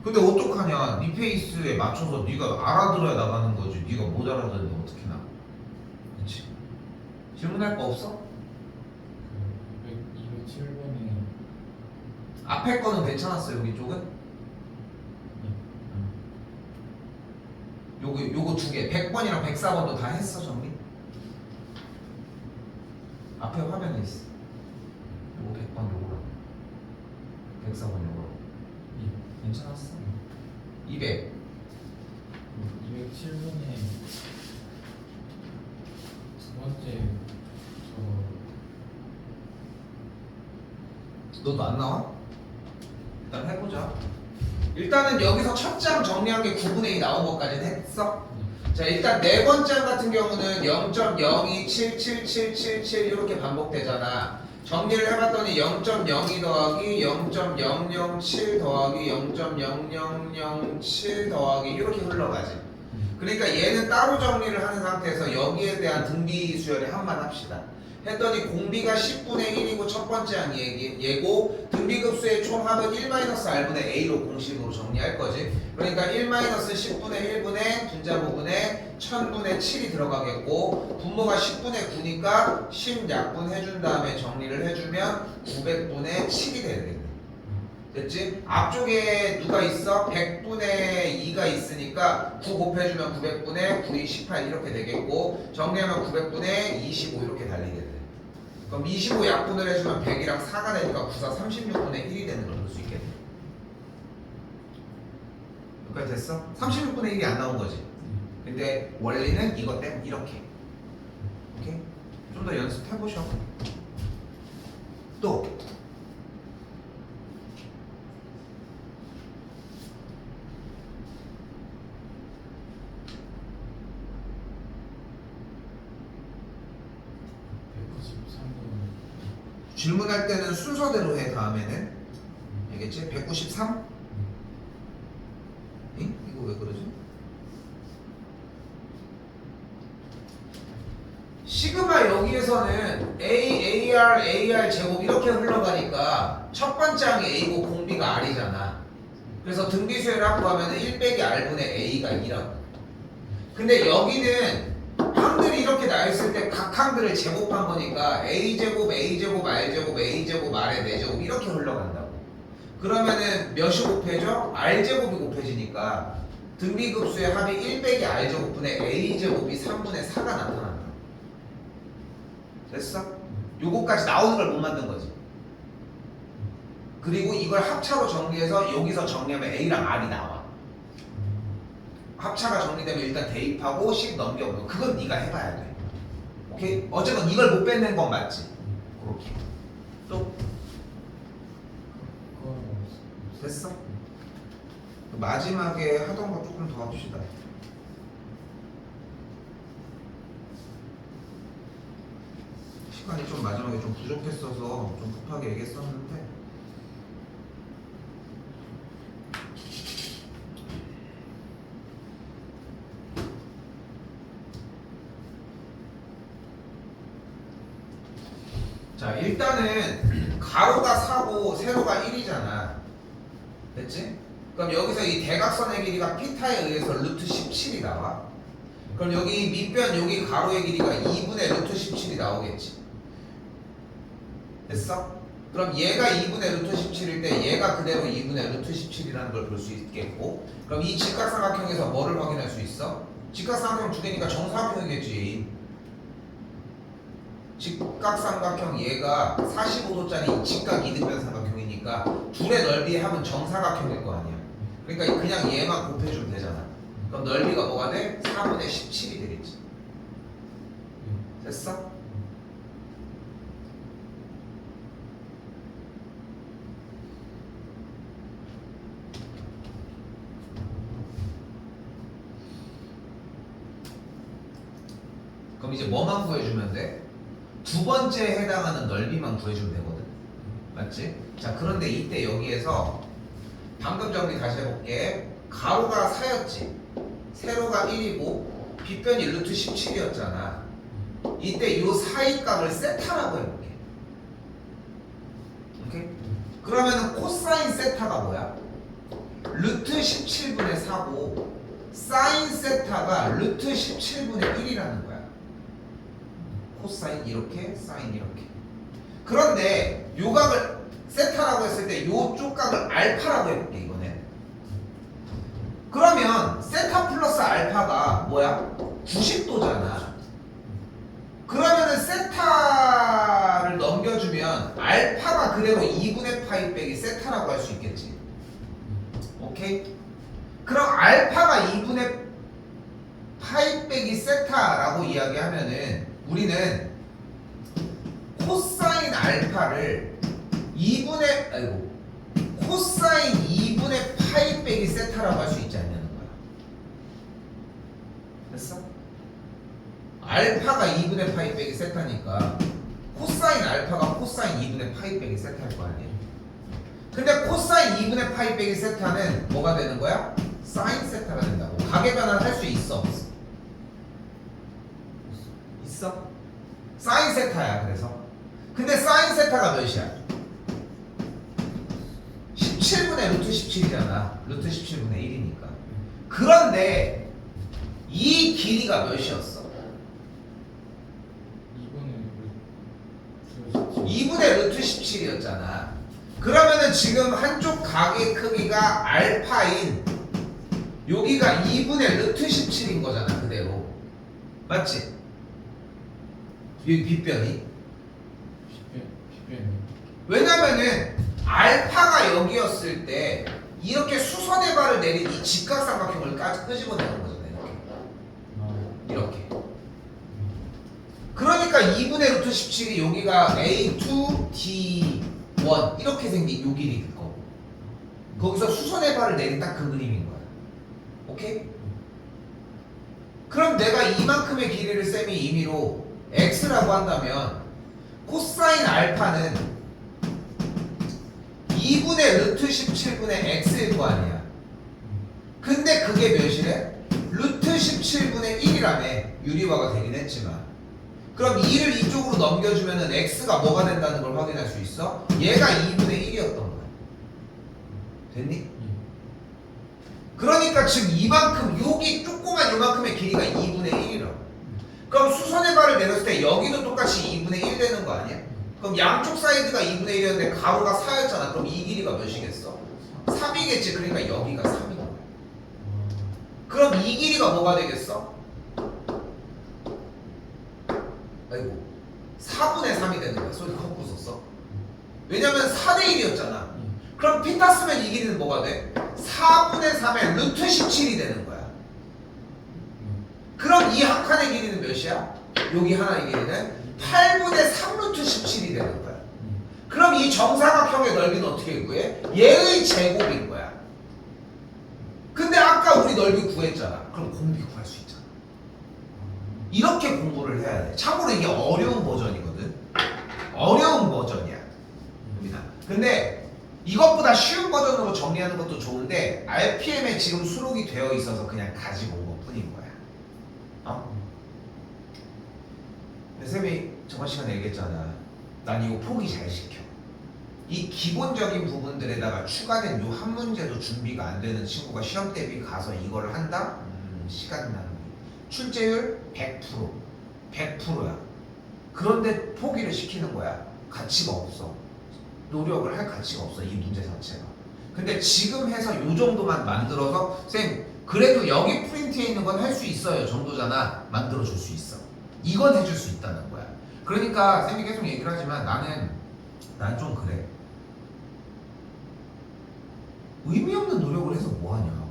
근데 어떡하냐? 네 페이스에 맞춰서 네가 알아들어야 나가는 거지. 네가 못 알아듣는데 어떻게 나? 그렇지? 질문할 거 없어? 207번에 앞에 거는 괜찮았어. 여기 쪽은? 요거 두 개. 100번이랑 104번도 다 했어 정리? 앞에 화면에 있어. 요거 100번 요거랑 104번 요거랑. 괜찮았어? 200. 207번에 두 번째 너도 안 나와? 일단 해보자. 일단은 여기서 첫 장 정리한 게 9분의 2 나온 것까지는 했어? 자, 일단 네 번째 같은 경우는 0.02777777 이렇게 반복되잖아. 정리를 해봤더니 0.02 더하기 0.007 더하기 0.0007 더하기 이렇게 흘러가지. 그러니까 얘는 따로 정리를 하는 상태에서 여기에 대한 등비 수열에 한만합시다. 했더니 공비가 10분의 1이고 첫 번째 항이 얘고 등비급수의 총합은 1-r분의 a로 공식으로 정리할 거지. 그러니까 1-10분의 1분의 분자 부분에 1000분의 7이 들어가겠고 분모가 10분의 9니까 10약분 해준 다음에 정리를 해주면 900분의 7이 되겠네. 됐지? 앞쪽에 누가 있어? 100분의 2가 있으니까 9 곱해주면 900분의 9이 18 이렇게 되겠고 정리하면 900분의 25 이렇게 달리겠네. 그럼 25 약분을 해주면 100이랑 4가 되니까 9사 36분의 1이 되는 걸 볼 수 있겠네. 여기까지 됐어? 36분의 1이 안 나온 거지. 근데 원리는 이것 때문에 이렇게. 오케이? 좀 더 연습해보셔. 또 질문할 때는 순서대로 해. 다음에는 알겠지? 193? 응? 이거 왜 그러지? 시그마 여기에서는 A, AR, AR 제곱 이렇게 흘러가니까 첫 번째 항이 A고 공비가 R이잖아. 그래서 등비수열을 하고 하면 1 빼기 R분의 A가 2라고. 근데 여기는 항들이 이렇게 나있을 때 각 항들을 제곱한 거니까 A제곱, A제곱, R제곱, A제곱, R의 4제곱 이렇게 흘러간다고. 그러면은 몇이 곱해져? R제곱이 곱해지니까 등비급수의 합이 1 빼기 R제곱분의 A제곱이 3분의 4가 나타난다. 됐어? 요거까지 나오는 걸 못 만든 거지. 그리고 이걸 합차로 정리해서 여기서 정리하면 A랑 R이 나와. 합차가 정리되면 일단 대입하고 10 넘겨보고 그건 네가 해봐야 돼. 오케이? 어쨌건 이걸 못 뺏는 건 맞지? 그렇게. 또? 됐어? 마지막에 하던 거 조금 더 합시다. 시간이 좀 마지막에 좀 부족했어서 좀 급하게 얘기했었는데 자, 일단은 가로가 4고 세로가 1이잖아. 됐지? 그럼 여기서 이 대각선의 길이가 피타에 의해서 루트 17이 나와. 그럼 여기 밑변 여기 가로의 길이가 2분의 루트 17이 나오겠지. 됐어? 그럼 얘가 2분의 루트 17일 때 얘가 그대로 2분의 루트 17이라는 걸 볼 수 있겠고, 그럼 이 직각삼각형에서 뭐를 확인할 수 있어? 직각삼각형 두 개니까 정사각형이겠지. 직각삼각형 얘가 45도짜리 직각 이등변 삼각형이니까 둘의 넓이의 합은 정사각형일 거 아니야. 그러니까 그냥 얘만 곱해주면 되잖아. 그럼 넓이가 뭐가 돼? 4분의 17이 되겠지. 됐어? 그럼 이제 뭐만 구해주면 돼? 두 번째에 해당하는 넓이만 구해주면 되거든. 맞지? 자, 그런데 이때 여기에서 방금 정리 다시 해볼게. 가로가 4였지. 세로가 1이고 빗변이 루트 17이었잖아. 이때 요 사이 값을 세타라고 해볼게. 오케이? 그러면은 코사인 세타가 뭐야? 루트 17분의 4고 사인 세타가 루트 17분의 1이라는 거야. 코사인 이렇게, 사인 이렇게. 그런데 요각을 세타라고 했을 때 요쪽 각을 알파라고 해볼게 이거는. 그러면 세타 플러스 알파가 뭐야? 90도잖아. 그러면은 세타를 넘겨주면 알파가 그대로 2분의 파이 빼기 세타라고 할 수 있겠지. 오케이? 그럼 알파가 2분의 파이 빼기 세타라고 이야기하면은 우리는 코사인 알파를 2분의 코사인 2분의 파이 빼기 세타라고 할 수 있지 않냐는 거야. 됐어? 알파가 2분의 파이 빼기 세타니까 코사인 알파가 코사인 2분의 파이 빼기 세타일 거 아니에요. 근데 코사인 2분의 파이 빼기 세타는 뭐가 되는 거야? 사인 세타가 된다고. 가계 변환 할 수 있어 없어? 있어? 사인 세타야. 그래서 근데 사인 세타가 몇이야? 17분의 루트 17이잖아. 루트 17분의 1이니까. 그런데 이 길이가 몇이었어? 2분의 루트 17이었잖아. 그러면은 지금 한쪽 각의 크기가 알파인 여기가 2분의 루트 17인 거잖아. 그대로. 맞지? 여기 빗변이. 왜냐면은 알파가 여기였을 때 이렇게 수선의 발을 내린 이 직각삼각형을 끄집어내는 거잖아요. 이렇게. 그러니까 2분의 루트 17이 여기가 A2, D1 이렇게 생긴 요 길이일 거고 거기서 수선의 발을 내린 딱 그 그림인 거야. 오케이? 그럼 내가 이만큼의 길이를 쌤이 임의로 X라고 한다면 코사인 알파는 2분의 루트 17분의 X일 거 아니야. 근데 그게 몇이래? 루트 17분의 1이라며. 유리화가 되긴 했지만. 그럼 2를 이쪽으로 넘겨주면은 X가 뭐가 된다는 걸 확인할 수 있어? 얘가 2분의 1이었던 거야. 됐니? 그러니까 지금 이만큼, 여기 조그만 요만큼의 길이가 2분의 1이라고. 그럼 수선의 발을 내렸을 때 여기도 똑같이 2분의 1 되는 거 아니야? 그럼 양쪽 사이드가 2분의 1이었는데 가로가 4였잖아. 그럼 이 길이가 몇이겠어? 3이겠지. 그러니까 여기가 3인 거야. 그럼 이 길이가 뭐가 되겠어? 아이고 4분의 3이 되는 거야. 소리 거꾸로 썼어. 왜냐면 4대 1이었잖아. 그럼 피타 쓰면 이 길이는 뭐가 돼? 4분의 3의 루트 17이 되는 거야. 그럼 이 한 칸의 길이는 몇이야? 여기 하나의 길이는 8분의 3 루트 17이 되는 거야. 그럼 이 정사각형의 넓이는 어떻게 구해? 얘의 제곱인 거야. 근데 아까 우리 넓이 구했잖아. 그럼 공비 구할 수 있잖아. 이렇게 공부를 해야 돼. 참고로 이게 어려운 버전이거든. 어려운 버전이야. 근데 이것보다 쉬운 버전으로 정리하는 것도 좋은데 RPM에 지금 수록이 되어 있어서 그냥 가지고 온 것 뿐인 거야. 쌤이 저번 시간에 얘기했잖아. 난 이거 포기 잘 시켜. 이 기본적인 부분들에다가 추가된 요 한 문제도 준비가 안 되는 친구가 시험 대비 가서 이걸 한다? 시간 낭비. 출제율 100%. 100%야. 그런데 포기를 시키는 거야. 가치가 없어. 노력을 할 가치가 없어. 이 문제 자체가. 근데 지금 해서 요 정도만 만들어서 쌤 그래도 여기 프린트에 있는 건 할 수 있어요 정도잖아. 만들어줄 수 있어. 이건 해줄 수 있다는 거야. 그러니까 쌤이 계속 얘기를 하지만 난 좀 그래. 의미 없는 노력을 해서 뭐하냐.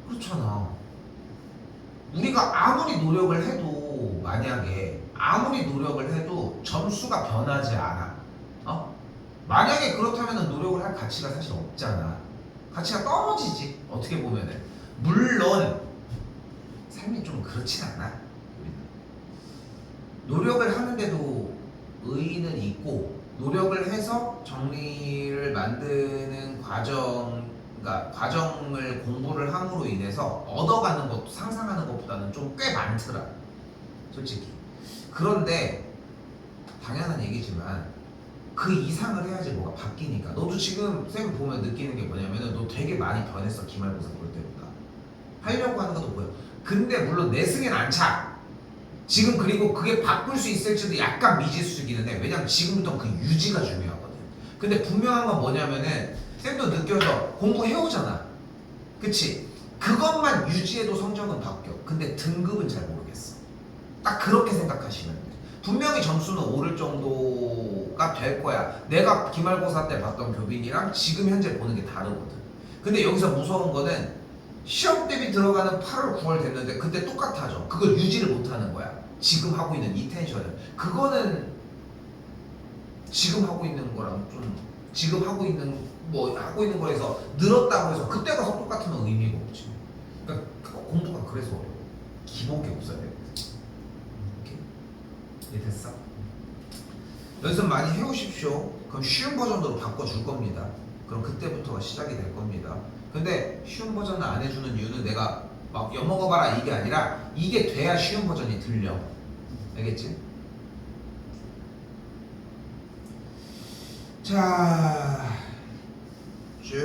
그렇잖아. 우리가 아무리 노력을 해도 만약에 아무리 노력을 해도 점수가 변하지 않아. 만약에 그렇다면 노력을 할 가치가 사실 없잖아. 가치가 떨어지지. 어떻게 보면은. 물론 삶이 좀 그렇진 않아. 노력을 하는데도 의의는 있고 노력을 해서 정리를 만드는 그러니까 과정을 공부를 함으로 인해서 얻어가는 것도 상상하는 것보다는 좀 꽤 많더라. 솔직히. 그런데 당연한 얘기지만 그 이상을 해야지 뭐가 바뀌니까. 너도 지금 쌤 보면 느끼는 게 뭐냐면은 너 되게 많이 변했어. 기말고사 볼 때보다. 하려고 하는 것도 보여. 근데 물론 내 승엔 안 차. 지금 그리고 그게 바꿀 수 있을지도 약간 미지수기는 해. 왜냐면 지금부터 그 유지가 중요하거든. 근데 분명한 건 뭐냐면은 쌤도 느껴서 공부해오잖아. 그치? 그것만 유지해도 성적은 바뀌어. 근데 등급은 잘 모르겠어. 딱 그렇게 생각하시면 돼. 분명히 점수는 오를 정도가 될 거야. 내가 기말고사 때 봤던 교빈이랑 지금 현재 보는 게 다르거든. 근데 여기서 무서운 거는 시험 대비 들어가는 8월, 9월 됐는데 그때 똑같아져. 그걸 유지를 못하는 거야. 지금 하고 있는 이 텐션을. 그거는 지금 하고 있는 거랑 좀 지금 하고 있는 뭐 하고 있는 거에서 늘었다고 해서 그때 가서 똑같으면 의미가 없지. 그러니까 공부가 그래서 어려워. 기복이 없어야 돼. 이해 됐어? 연습 많이 해오십시오. 그럼 쉬운 버전으로 바꿔줄 겁니다. 그럼 그때부터가 시작이 될 겁니다. 근데 쉬운 버전을 안 해주는 이유는 내가 막 엿먹어봐라 이게 아니라 이게 돼야 쉬운 버전이 들려. 알겠지? 자, 쭉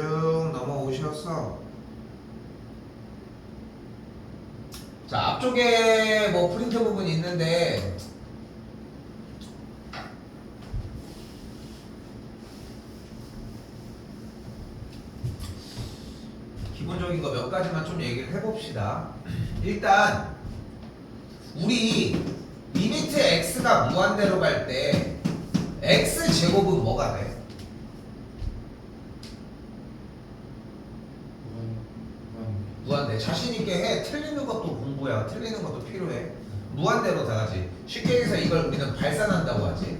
넘어오셔서 자, 앞쪽에 뭐 프린트 부분이 있는데 기본적인 거 몇 가지만 좀 얘기를 해봅시다. 일단 우리 리미트 x가 무한대로 갈 때 x 제곱은 뭐가 돼? 무한대. 자신 있게 해. 틀리는 것도 공부야. 틀리는 것도 필요해. 무한대로 다 가지. 쉽게 얘기해서 이걸 우리는 발산한다고 하지.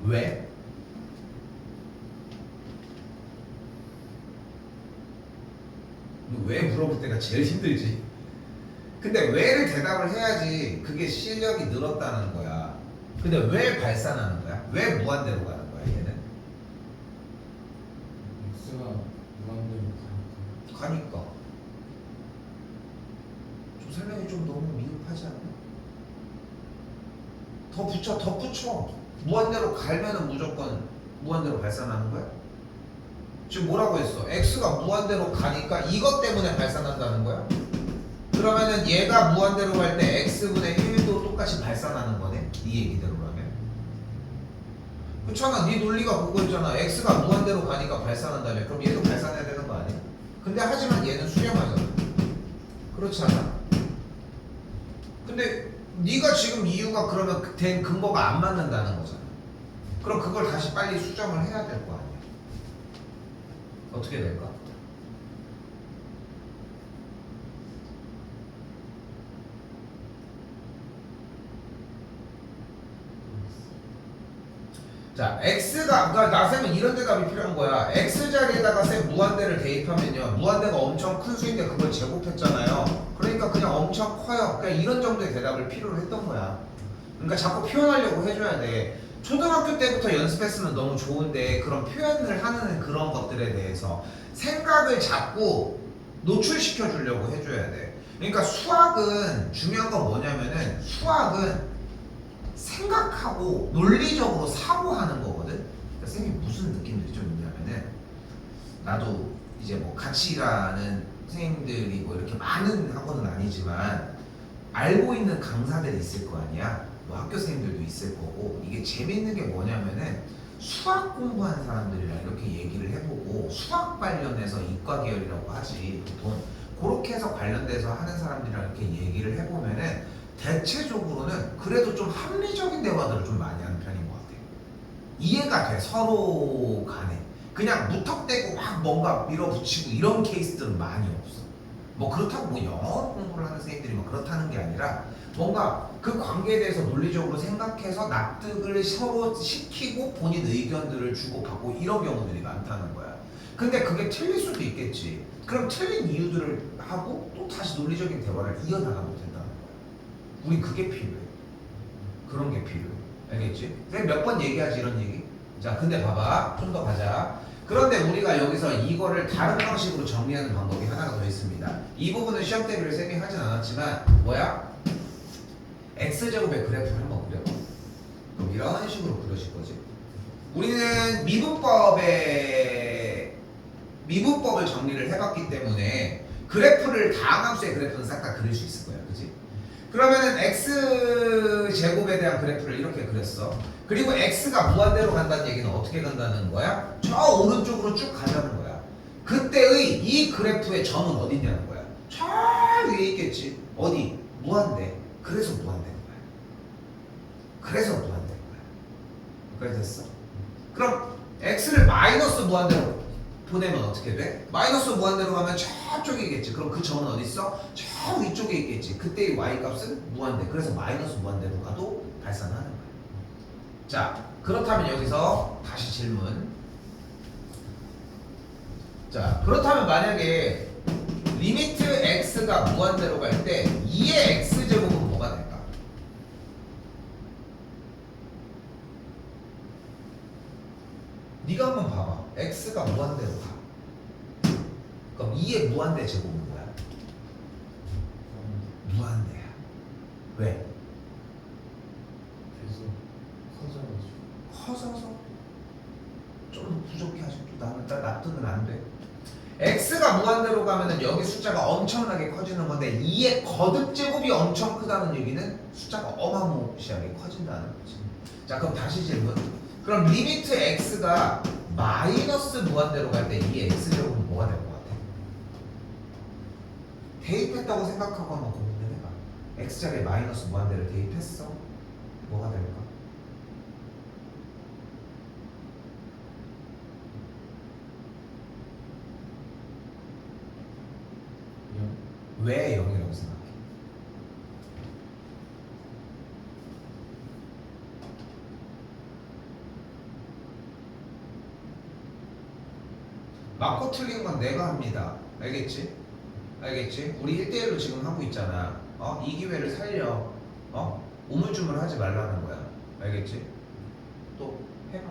왜? 왜 물어볼 때가 제일 힘들지. 근데 왜를 대답을 해야지 그게 실력이 늘었다는 거야. 근데 왜 발산하는 거야? 왜 무한대로 가는 거야 얘는? X가 무한대로 가니까. 좀 설명이 좀 너무 미흡하지 않나? 더 붙여. 무한대로 갈면은 무조건 무한대로 발산하는 거야? 지금 뭐라고 했어? x가 무한대로 가니까 이것 때문에 발산한다는 거야? 그러면은 얘가 무한대로 갈 때 x분의 1도 똑같이 발산하는 거네? 네 얘기대로라면. 그렇잖아. 네 논리가 그거였잖아. x가 무한대로 가니까 발산한다며. 그럼 얘도 발산해야 되는 거 아니야? 근데 하지만 얘는 수렴하잖아. 그렇지 않아? 근데 네가 지금 이유가 그러면 된 근거가 안 맞는다는 거잖아. 그럼 그걸 다시 빨리 수정을 해야 될 거 아니야. 어떻게 될까? 자, x가, 그러니까 나쌤은 이런 대답이 필요한 거야. x 자리에다가 쌤 무한대를 대입하면요, 무한대가 엄청 큰 수인데 그걸 제곱했잖아요. 그러니까 그냥 엄청 커요. 그냥 이런 정도의 대답을 필요로 했던 거야. 그러니까 자꾸 표현하려고 해줘야 돼. 초등학교 때부터 연습했으면 너무 좋은데 그런 표현을 하는 그런 것들에 대해서 생각을 자꾸 노출시켜 주려고 해줘야 돼. 그러니까 수학은 중요한 건 뭐냐면은 수학은 생각하고 논리적으로 사고하는 거거든. 그러니까 쌤이 무슨 느낌들이 좀 있냐면은 나도 이제 뭐 같이 일하는 선생님들이 뭐 이렇게 많은 학원은 아니지만 알고 있는 강사들이 있을 거 아니야. 뭐 학교 선생님들도 있을 거고. 이게 재밌는 게 뭐냐면은 수학 공부하는 사람들이랑 이렇게 얘기를 해보고 수학 관련해서 이과 계열이라고 하지 보통 그렇게 해서 관련돼서 하는 사람들이랑 이렇게 얘기를 해보면은 대체적으로는 그래도 좀 합리적인 대화들을 좀 많이 하는 편인 것 같아요. 이해가 돼 서로 간에. 그냥 무턱대고 막 뭔가 밀어붙이고 이런 케이스들은 많이 없어. 뭐 그렇다고 뭐 영어 공부를 하는 선생님들이 뭐 그렇다는 게 아니라 뭔가 그 관계에 대해서 논리적으로 생각해서 납득을 서로 시키고 본인 의견들을 주고받고 이런 경우들이 많다는 거야. 근데 그게 틀릴 수도 있겠지. 그럼 틀린 이유들을 하고 또 다시 논리적인 대화를 이어나가면 된다는 거야. 우린 그게 필요해. 그런 게 필요해. 알겠지? 몇 번 얘기하지 이런 얘기? 자, 근데 봐봐. 좀 더 가자. 그런데 우리가 여기서 이거를 다른 방식으로 정리하는 방법이 하나가 더 있습니다. 이 부분은 시험 대비를 쌤이 하진 않았지만 뭐야? x제곱의 그래프를 한번 그려봐. 그럼 이런 식으로 그려질 거지. 우리는 미분법을 정리를 해봤기 때문에 그래프를 다항함수의 그래프는 싹 다 그릴 수 있을 거야, 그지? 그러면은 x 제곱에 대한 그래프를 이렇게 그렸어. 그리고 x가 무한대로 간다는 얘기는 어떻게 간다는 거야? 저 오른쪽으로 쭉 가자는 거야. 그때의 이 그래프의 점은 어디 있냐는 거야. 저 위에 있겠지. 어디? 무한대. 그래서 무한대인 거야. 그래서 무한대인 거야. 여기까지 됐어? 그럼 x를 마이너스 무한대로 보내면 어떻게 돼? 마이너스 무한대로 가면 저쪽이겠지. 그럼 그 점은 어디 있어? 저 위쪽에 있겠지. 그때 이 y 값은 무한대. 그래서 마이너스 무한대로 가도 발산하는 거야. 자, 그렇다면 여기서 다시 질문. 자, 그렇다면 만약에 리미트 x가 무한대로 갈 때 2의 x제곱은 뭐가 될까? 네가 한번 봐봐. x가 무한대로 가. 그럼 2의 무한대 제곱은 뭐야? 무한대야. 왜? 계속 커져가지고. 커져서 좀 부족해 아직도. 나는 딱 납득은 안 돼. x가 무한대로 가면은 여기 숫자가 엄청나게 커지는 건데 2의 거듭 제곱이 엄청 크다는 얘기는 숫자가 어마무시하게 커진다는 거지. 자, 그럼 다시 질문. 그럼 리미트 x가 마이너스 무한대로 갈 때 2의 x제곱은 뭐가 될 것 같아? 대입했다고 생각하고 한번 고민을 해봐. x자리에 마이너스 무한대를 대입했어? 뭐가 될까? 왜 0이라고 생각해? 맞고 틀린 건 내가 합니다. 알겠지? 알겠지? 우리 1대1로 지금 하고 있잖아. 이 기회를 살려. 우물쭈물 하지 말라는 거야. 알겠지? 또 해봐.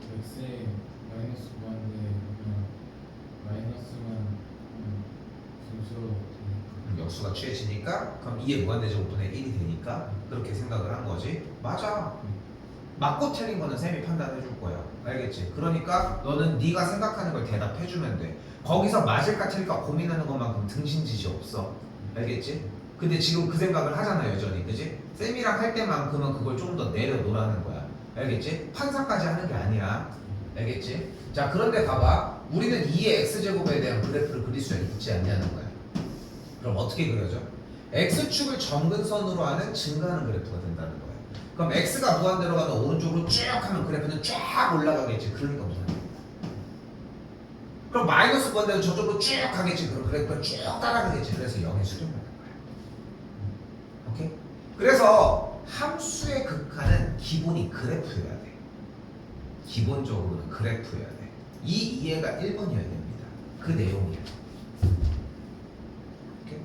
그 x에 마이너스 무한대 그냥 마이너스만 순수로 되니까. 역수가 취해지니까 그럼 2의 무한대 제곱분의 1이 되니까 그렇게 생각을 한 거지. 맞아. 맞고 틀린 거는 쌤이 판단해 줄 거야. 알겠지? 그러니까 너는 네가 생각하는 걸 대답해 주면 돼. 거기서 맞을까 틀릴까 고민하는 것만큼 등신짓이 없어. 알겠지? 근데 지금 그 생각을 하잖아 여전히. 그지? 쌤이랑 할 때만큼은 그걸 좀 더 내려놓으라는 거야. 알겠지? 판사까지 하는 게 아니야. 알겠지? 자, 그런데 봐봐. 우리는 2의 x제곱에 대한 그래프를 그릴 수 있지 않냐는 거야. 그럼 어떻게 그려져? x축을 정근선으로 하는 증가하는 그래프가 된다는 거야. 그럼 x가 무한대로 가면 오른쪽으로 쭉 하면 그래프는 쫙 올라가겠지. 그러니까 무한대. 그럼 마이너스 무한대로 저쪽으로 쭉 가겠지. 그럼 그래프가 쭉 따라가겠지. 그래서 0에 수렴하는 거야. 오케이? 그래서 함수의 극한은 기본이 그래프여야 돼. 기본적으로는 그래프여야 돼. 이 이해가 1번이어야 됩니다. 그 내용이에요. 오케이?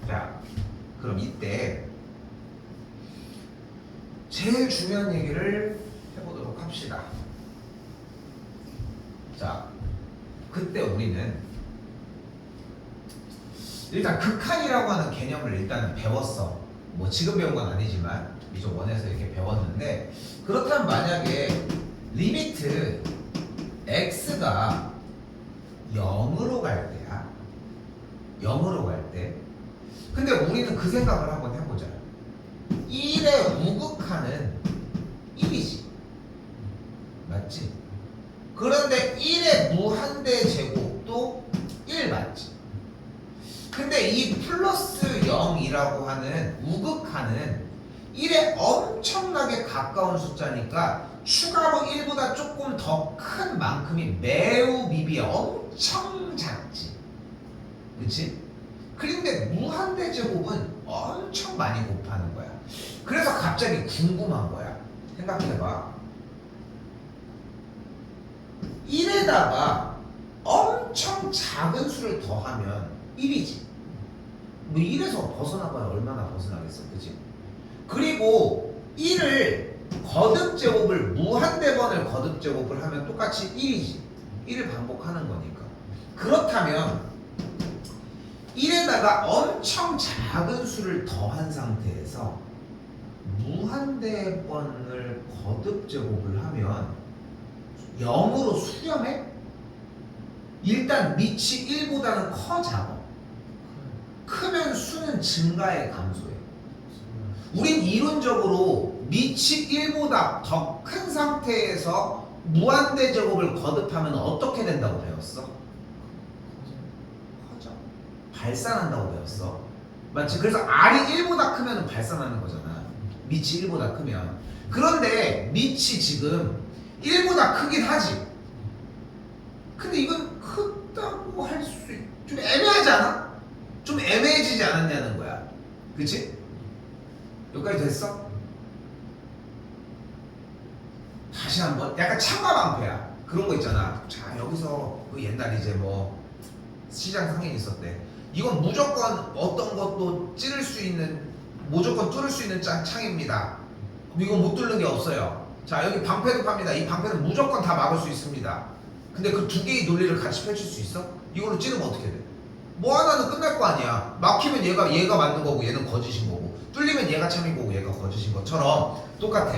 자, 그럼 이때 제일 중요한 얘기를 해보도록 합시다. 자, 그때 우리는 일단 극한이라고 하는 개념을 일단은 배웠어. 뭐 지금 배운 건 아니지만 이쪽 원에서 이렇게 배웠는데, 그렇다면 만약에 리미트 x가 0으로 갈 때야. 0으로 갈 때. 근데 우리는 그 생각을 한번 해보자. 1의 우극한은 1이지. 맞지? 그런데 1의 무한대 제곱도 1 맞지? 근데 이 플러스 0이라고 하는 우극한은 1에 엄청나게 가까운 숫자니까 추가로 1보다 조금 더 큰 만큼이 매우 미비해. 엄청 작지. 그치? 그런데 무한대 제곱은 엄청 많이 곱하는 거야. 그래서 갑자기 궁금한 거야. 생각해봐. 1에다가 엄청 작은 수를 더하면 1이지. 뭐 1에서 벗어나봐야 얼마나 벗어나겠어. 그치? 그리고 1을 거듭제곱을 무한대번을 거듭제곱을 하면 똑같이 1이지. 1을 반복하는 거니까. 그렇다면 1에다가 엄청 작은 수를 더한 상태에서 무한대번을 거듭 제곱을 하면 0으로 수렴해? 일단 밑이 1보다는 커 작아? 크면 수는 증가해 감소해? 우린 이론적으로 밑이 1보다 더 큰 상태에서 무한대 제곱을 거듭하면 어떻게 된다고 배웠어? 커져. 발산한다고 배웠어. 맞지? 그래서 R이 1보다 크면 발산하는 거잖아. 밑이 1보다 크면. 그런데 밑이 지금 1보다 크긴 하지. 근데 이건 크다고 할 수 좀 애매하지 않아? 좀 애매해지지 않았냐는 거야. 그치? 여기까지 됐어? 다시 한번 약간 참가방패야. 그런 거 있잖아. 자 여기서 그 옛날 이제 뭐 시장 상인이 있었대. 이건 무조건 어떤 것도 찌를 수 있는 무조건 뚫을 수 있는 창입니다. 이건 못 뚫는 게 없어요. 자 여기 방패도 팝니다. 이 방패는 무조건 다 막을 수 있습니다. 근데 그 두 개의 논리를 같이 펼칠 수 있어? 이걸로 찌르면 어떻게 돼? 뭐 하나는 끝날 거 아니야. 막히면 얘가 맞는 거고 얘는 거짓인 거고, 뚫리면 얘가 참인 거고 얘가 거짓인 것처럼 똑같아.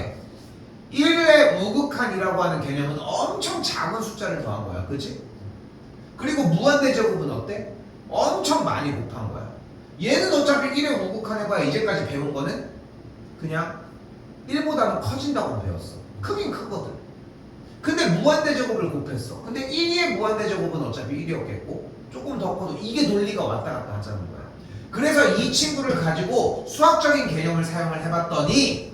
1의 우극한이라고 하는 개념은 엄청 작은 숫자를 더한 거야. 그치? 그리고 무한대 제곱은 어때? 엄청 많이 곱한 거야. 얘는 어차피 1의 우극한 해봐야 이제까지 배운 거는 그냥 1보다는 커진다고 배웠어. 크긴 크거든. 근데 무한대 제곱을 곱했어. 근데 1의 무한대 제곱은 어차피 1이었겠고 조금 더 커도 이게 논리가 왔다 갔다 하자는 거야. 그래서 이 친구를 가지고 수학적인 개념을 사용을 해봤더니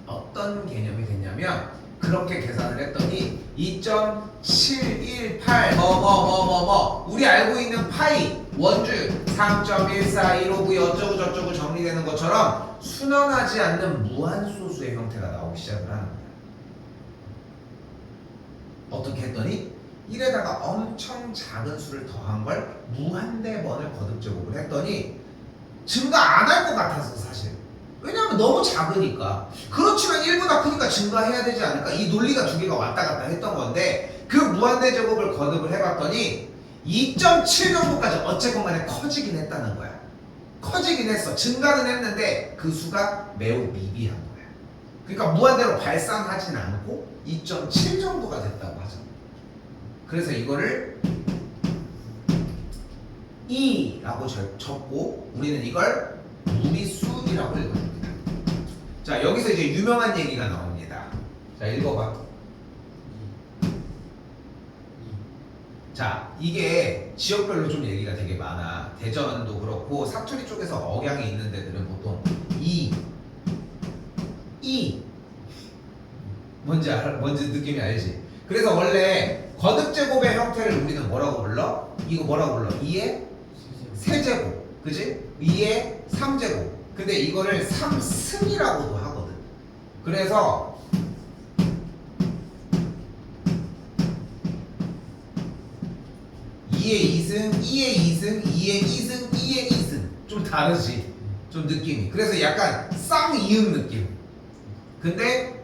어떤 개념이 됐냐면 그렇게 계산을 했더니 2.718 우리 알고 있는 파이 원주 3.14159 어쩌고 저쩌고 정리되는 것처럼 순환하지 않는 무한소수의 형태가 나오기 시작을 하는 거야. 어떻게 했더니 1에다가 엄청 작은 수를 더한 걸 무한대 번을 거듭 제곱을 했더니 증가 안 할 것 같아서 사실. 왜냐하면 너무 작으니까. 그렇지만 1보다 크니까 증가해야 되지 않을까? 이 논리가 두 개가 왔다 갔다 했던 건데 그 무한대 제곱을 거듭을 해봤더니 2.7 정도까지 어쨌건 간에 커지긴 했다는 거야. 커지긴 했어. 증가는 했는데 그 수가 매우 미비한 거야. 그러니까 무한대로 발산하진 않고 2.7 정도가 됐다고 하잖아. 그래서 이거를 E라고 적고 우리는 이걸 무리수이라고 읽어줍니다. 자 여기서 이제 유명한 얘기가 나옵니다. 자 읽어봐. 자 이게 지역별로 좀 얘기가 되게 많아. 대전도 그렇고 사투리 쪽에서 억양이 있는 데들은 보통 뭔지 느낌이 알지? 그래서 원래 거듭제곱의 형태를 우리는 뭐라고 불러? 이거 뭐라고 불러? 2의 세제곱, 그지? 2의 3제곱. 근데 이거를 3승이라고도 하거든. 그래서 2의 2승, 2의 2승, 2의 2승, 2의 2승. 좀 다르지? 좀 느낌이. 그래서 약간 쌍이음 느낌. 근데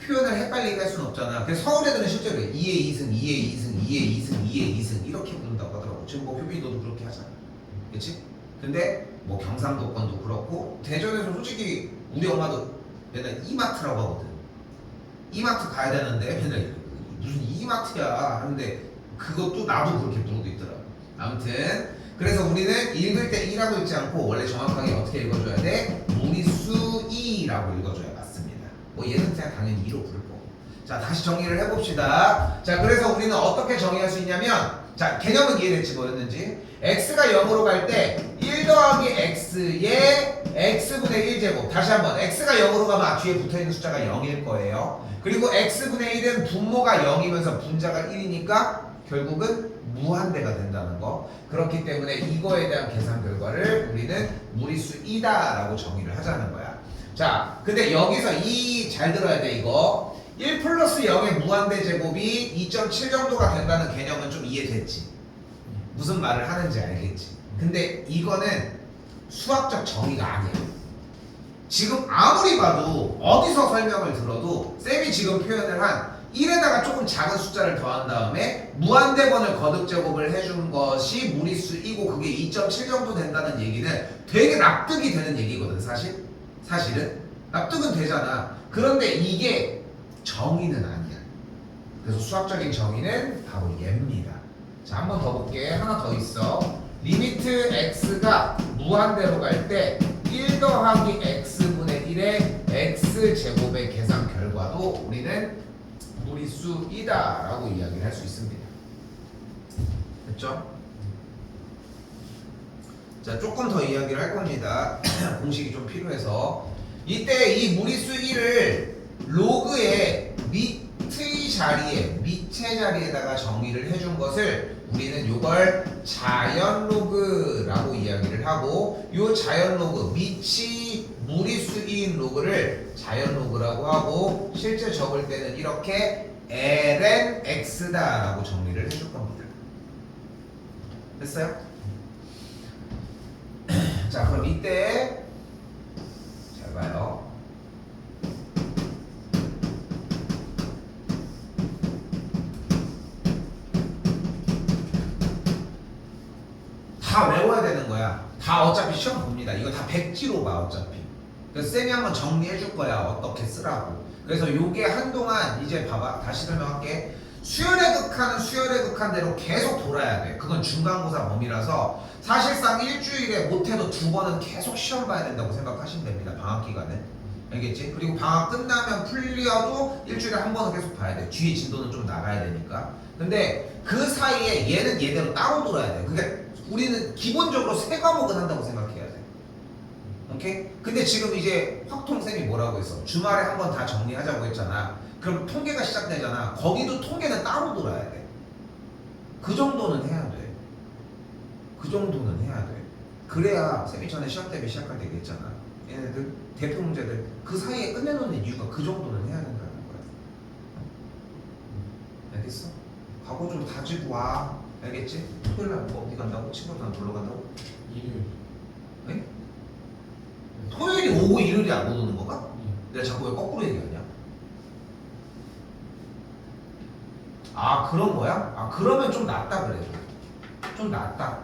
표현을 헷갈리게 할 수는 없잖아. 그래서 서울 애들은 실제로 2의 2승, 2의 2승, 2의 2승, 2의 2승 이렇게 부른다고 하더라고. 지금 뭐 효빈이도 그렇게 하잖아. 그치? 근데 뭐 경상도권도 그렇고 대전에서 솔직히 우리 엄마도 맨날 이마트라고 하거든. 이마트 가야 되는데 맨날 무슨 이마트야 하는데 그것도 나도 그렇게 부르고 있더라고. 아무튼 그래서 우리는 읽을 때 이라고 읽지 않고 원래 정확하게 어떻게 읽어줘야 돼? 무리수 이라고 읽어줘야 맞습니다. 뭐 얘는 그냥 당연히 2로 부를 거고. 자 다시 정리를 해봅시다. 자 그래서 우리는 어떻게 정의할 수 있냐면 자 개념은 이해됐지 뭐였는지. x가 0으로 갈 때 1 더하기 x의 x분의 1제곱. 다시 한번 x가 0으로 가면 뒤에 붙어있는 숫자가 0일 거예요. 그리고 x분의 1은 분모가 0이면서 분자가 1이니까 결국은 무한대가 된다는 거. 그렇기 때문에 이거에 대한 계산 결과를 우리는 무리수이다 라고 정의를 하자는 거야. 자 근데 여기서 이 잘 들어야 돼. 이거 1 플러스 0의 무한대 제곱이 2.7 정도가 된다는 개념은 좀 이해됐지? 무슨 말을 하는지 알겠지? 근데 이거는 수학적 정의가 아니야. 지금 아무리 봐도 어디서 설명을 들어도 쌤이 지금 표현을 한 1에다가 조금 작은 숫자를 더한 다음에 무한대번을 거듭 제곱을 해준 것이 무리수이고 그게 2.7 정도 된다는 얘기는 되게 납득이 되는 얘기거든. 사실은 납득은 되잖아. 그런데 이게 정의는 아니야. 그래서 수학적인 정의는 바로 얘입니다. 자, 한 번 더 볼게. 하나 더 있어. 리미트 x가 무한대로 갈 때 1 더하기 x분의 1의 x제곱의 계산 결과도 우리는 무리수이다 라고 이야기를 할 수 있습니다. 됐죠? 자, 조금 더 이야기를 할 겁니다. 공식이 좀 필요해서. 이때 이 무리수 1을 로그의 밑의 자리에, 밑의 자리에다가 정의를 해준 것을 우리는 이걸 자연 로그라고 이야기를 하고, 이 자연 로그, 밑이 무리수 2인 로그를 자연 로그라고 하고, 실제 적을 때는 이렇게 ln x다 라고 정리를 해줄 겁니다. 됐어요? 자, 그럼 이때 잘 봐요. 다 외워야 되는 거야. 다 어차피 시험 봅니다. 이거 다 백지로 봐 어차피. 그래서 쌤이 한번 정리해 줄 거야. 어떻게 쓰라고. 그래서 요게 한동안 이제 봐봐. 다시 설명할게. 수열의 극한은 수열의 극한대로 계속 돌아야 돼. 그건 중간고사 범위라서 사실상 일주일에 못해도 2번은 계속 시험 봐야 된다고 생각하시면 됩니다. 방학 기간에. 알겠지? 그리고 방학 끝나면 풀려도 일주일에 한 번은 계속 봐야 돼. 뒤에 진도는 좀 나가야 되니까. 근데 그 사이에 얘는 얘대로 따로 돌아야 돼. 그러니까 우리는 기본적으로 3과목은 한다고 생각해야 돼. 오케이? 근데 지금 이제 확통쌤이 뭐라고 했어? 주말에 한 번 다 정리하자고 했잖아. 그럼 통계가 시작되잖아. 거기도 통계는 따로 돌아야 돼. 그 정도는 해야 돼. 그 정도는 해야 돼. 그래야 쌤이 전에 시험 대비 시작할 때 얘기했잖아. 얘네들 대표 문제들 그 사이에 끝내놓는 이유가 그 정도는 해야 된다는 거야. 알겠어? 각오 좀 다지고 와. 알겠지? 토요일날 뭐 어디 간다고? 친구들이랑 놀러 간다고? 일요일. 네? 토요일이 오고 일요일이 안 오는 거가? 예. 내가 자꾸 왜 거꾸로 얘기하냐? 아, 그런 거야? 아, 그러면 좀 낫다 그래도. 좀 낫다.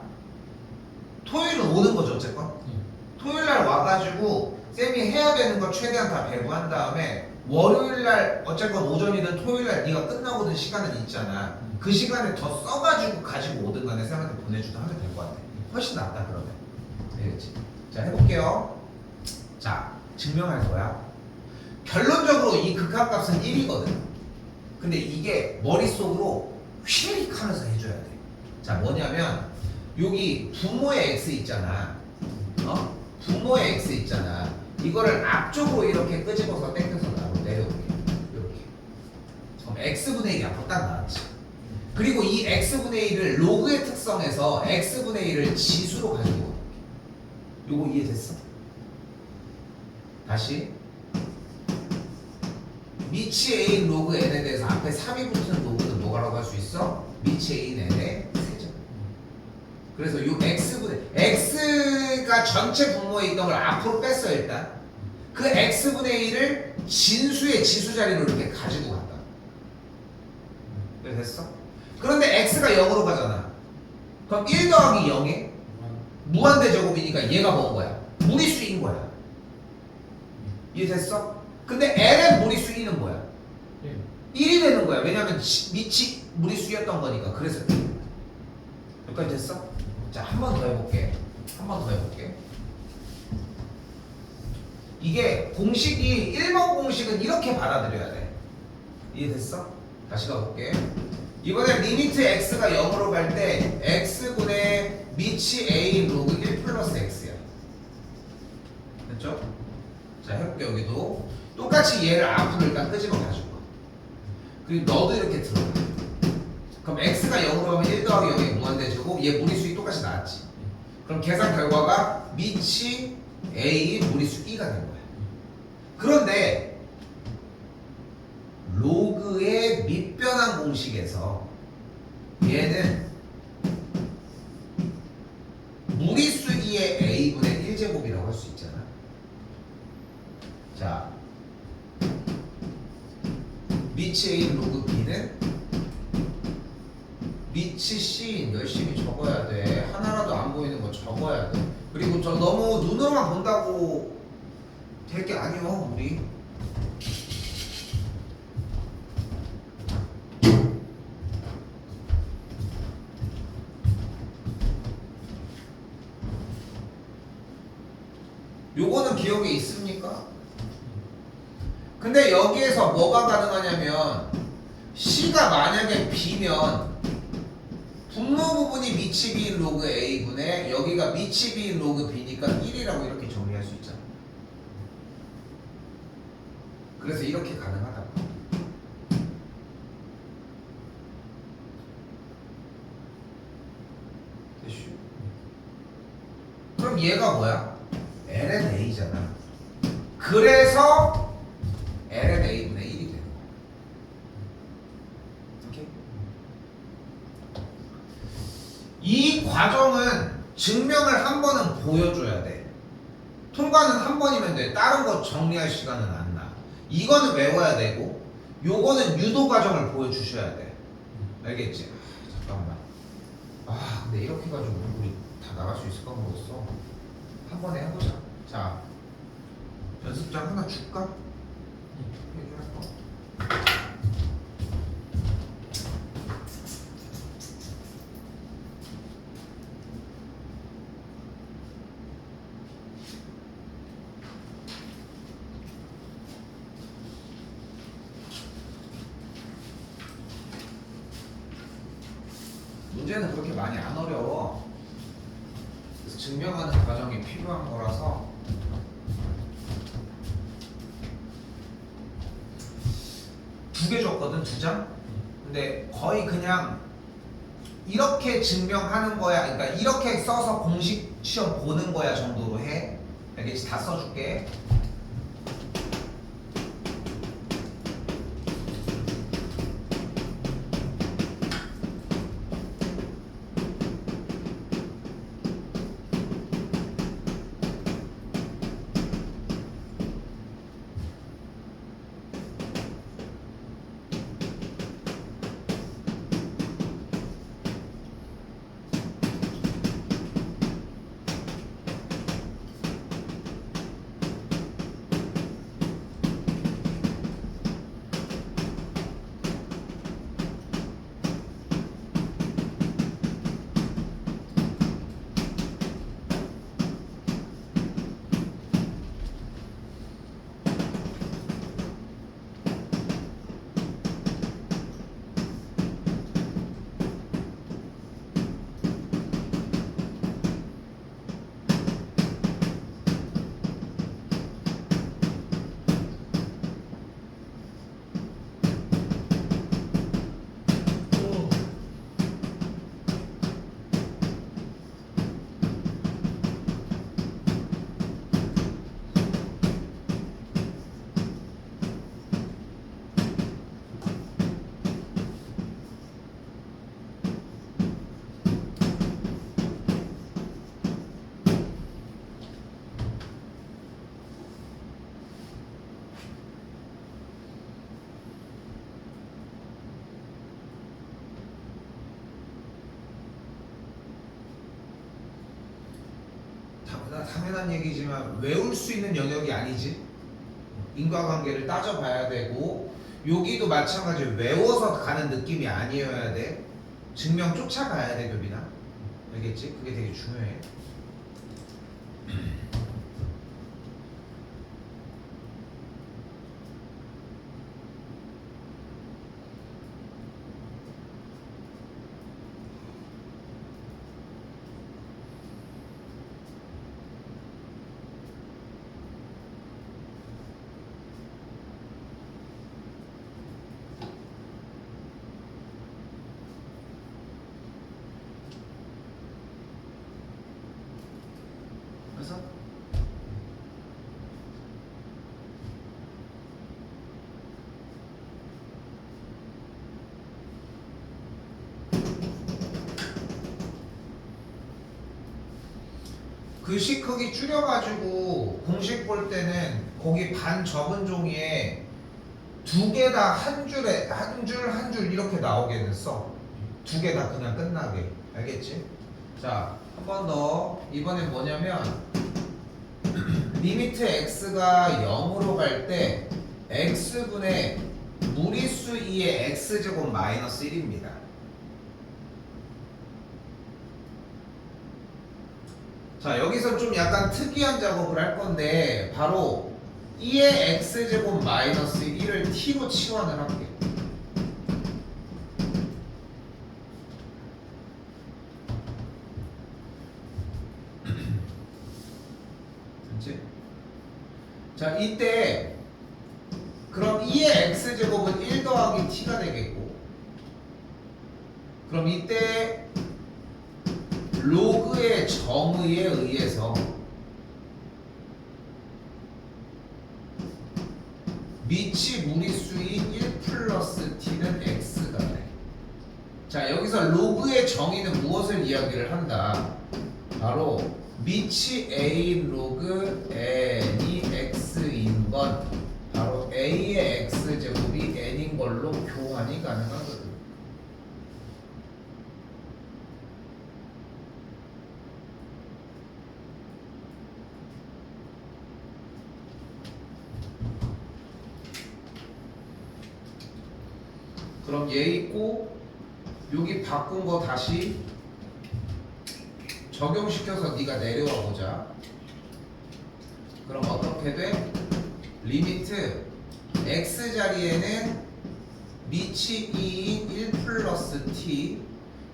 토요일은 오는 거죠 어쨌건. 예. 토요일날 와가지고 쌤이 해야 되는 거 최대한 다 배부한 다음에 월요일날 어쨌건 오전이든 토요일날 네가 끝나고든 시간은 있잖아. 그 시간에 더 써가지고 가지고 오든 간에 쌤한테 보내주든 하면 될 것 같아. 훨씬 낫다 그러면. 알겠지? 자, 해볼게요. 자, 증명할 거야. 결론적으로 이 극한값은 1이거든. 근데 이게 머릿속으로 휘릭 하면서 해줘야 돼. 자, 뭐냐면 여기 부모의 x 있잖아. 부모의 x 있잖아. 이거를 앞쪽으로 이렇게 끄집어서 당겨서 내려올게. 이렇게. 그럼 x분의 1이 앞으로 딱 나왔지. 그리고 이 x분의 1을 로그의 특성에서 x분의 1을 지수로 가지고 올게. 요거 이해됐어? 다시. 미치 a인 로그 n에 대해서 앞에 3이 붙은 로그는 뭐라고 할 수 있어? 미치 a인 n의 세제곱. 그래서 요 x분의 x가 전체 분모에 있던 걸 앞으로 뺐어 일단. 그 x분의 1을 진수의 지수 자리로 이렇게 가지고 간다. 됐어? 그런데 x가 0으로 가잖아. 그럼 1 더하기 0에 무한대 제곱이니까 얘가 뭐인 거야? 무리수인 거야. 이해됐어? 근데 ln 무리수인은 뭐야? 예. 1이 되는 거야. 왜냐면 밑이 무리수였던 거니까. 그래서 여기까지 됐어? 자, 한 번 더 해볼게. 한 번 더 해볼게. 이게 공식이 1번 공식은 이렇게 받아들여야 돼. 이해됐어? 다시 가볼게. 이번에 리미트 x가 0으로 갈 때 x분의 미치 a 로그 1 플러스 x야. 됐죠? 자, 해볼게. 여기도 똑같이 얘를 앞으로 일단 끄집어 가지고 와. 그리고 너도 이렇게 들어. 그럼 x가 0으로 가면 1 더하기 0의 무한대제곱, 얘 무리수이 똑같이 나왔지. 그럼 계산 결과가 미치 a 무리수 2가 된 거야. 그런데 로그의 밑변환 공식에서 얘는 무리수 2의 a분의 1제곱이라고 할 수 있잖아. 자, 미치 a 로그 b는 미치 c인 열심히 적어야 돼. 하나라도 안 보이는 거 적어야 돼. 그리고 저 너무 눈으로만 본다고 될 게 아니요 우리. 요거는 기억에 있습니까? 근데 여기에서 뭐가 가능하냐면 C가 만약에 B면 분모 부분이 미치 B인 로그 A분의 여기가 미치 B인 로그 B니까 1이라고 이렇게 정리할 수 있잖아. 그래서 이렇게 가능하다고. 됐슈? 그럼 얘가 뭐야? LNA잖아. 그래서 LNA분의 1이 되는 거야. 오케이? 이 과정은 증명을 한 번은 보여줘야 돼. 통과는 한 번이면 돼. 다른 거 정리할 시간은 안 나. 이거는 외워야 되고 요거는 유도 과정을 보여주셔야 돼. 알겠지? 잠깐만. 근데 이렇게 가지고 우리 다 나갈 수 있을까 모르겠어. 한 번에 해보자. 자, 연습장 하나 줄까? 얘기할 거. 문제는 그렇게 많이 안 어려워. 그래서 증명하는 과정이 필요한 거라서 두 개 줬거든, 2장. 근데 거의 그냥 이렇게 증명하는 거야. 그러니까 이렇게 써서 공식 시험 보는 거야 정도로 해. 알겠지? 다 써줄게. 당연한 얘기지만 외울 수 있는 영역이 아니지. 인과관계를 따져봐야 되고 여기도 마찬가지로 외워서 가는 느낌이 아니어야 돼. 증명 쫓아가야 돼, 교빈아. 알겠지? 그게 되게 중요해. 그래서 글씨 크기 줄여가지고 공식 볼 때는 거기 반 적은 종이에 두 개 다 한 줄에 한 줄 이렇게 나오게는 써. 두 개 다 그냥 끝나게. 알겠지? 자, 한 번 더. 이번엔 뭐냐면 리미트 x가 0으로 갈 때 x분의 무리수 2의 x제곱 마이너스 1입니다. 자, 여기서 좀 약간 특이한 작업을 할 건데 바로 2의 x제곱 마이너스 1을 t로 치환을 할게요. 됐지? 자, 이때 그럼 2의 x제곱은 1 더하기 t가 되겠고, 그럼 이때 로그의 정의에 의해서 미치 무리수인 1 플러스 t는 x가 돼. 자, 여기서 로그의 정의는 무엇을 이야기를 한다? 바로 미치 a인 로그 n이 x인 건 바로 a의 x제곱이 n인 걸로 교환이 가능하거든. 그럼 얘 있고 여기 바꾼 거 다시 적용시켜서 네가 내려와 보자. 그럼 어떻게 돼? 리미트 x 자리에는 미치 2인 1 플러스 t,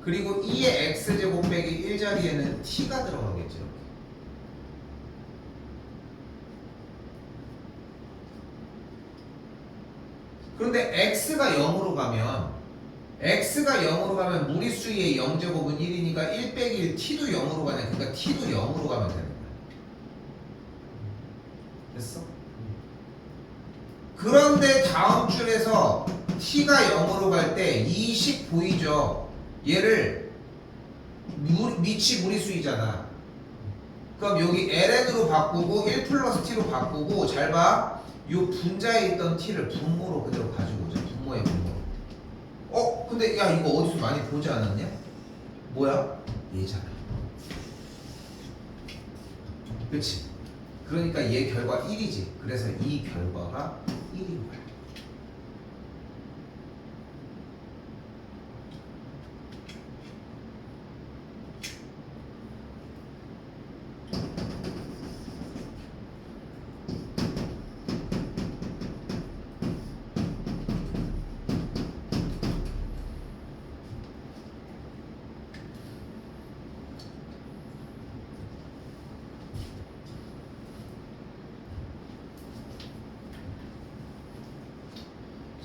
그리고 2의 x제곱 빼기 1 자리에는 t가 들어가겠죠. 그런데 x가 0으로 가면 무리수의 0제곱은 1이니까 1 빼기 1 t도 0으로 가네. 그러니까 t도 0으로 가면 되는 거야. 됐어? 그런데 다음 줄에서 t가 0으로 갈 때 이 식 보이죠? 얘를 미치 무리수이잖아. 그럼 여기 ln으로 바꾸고 1 플러스 t로 바꾸고, 잘 봐. 요 분자에 있던 t를 분모로 그대로 가지고 오자. 분모의 분모. 근데 야, 이거 어디서 많이 보지 않았냐? 뭐야? 얘잖아. 그치? 그러니까 얘 결과 1이지. 그래서 이 결과가 1인 거야.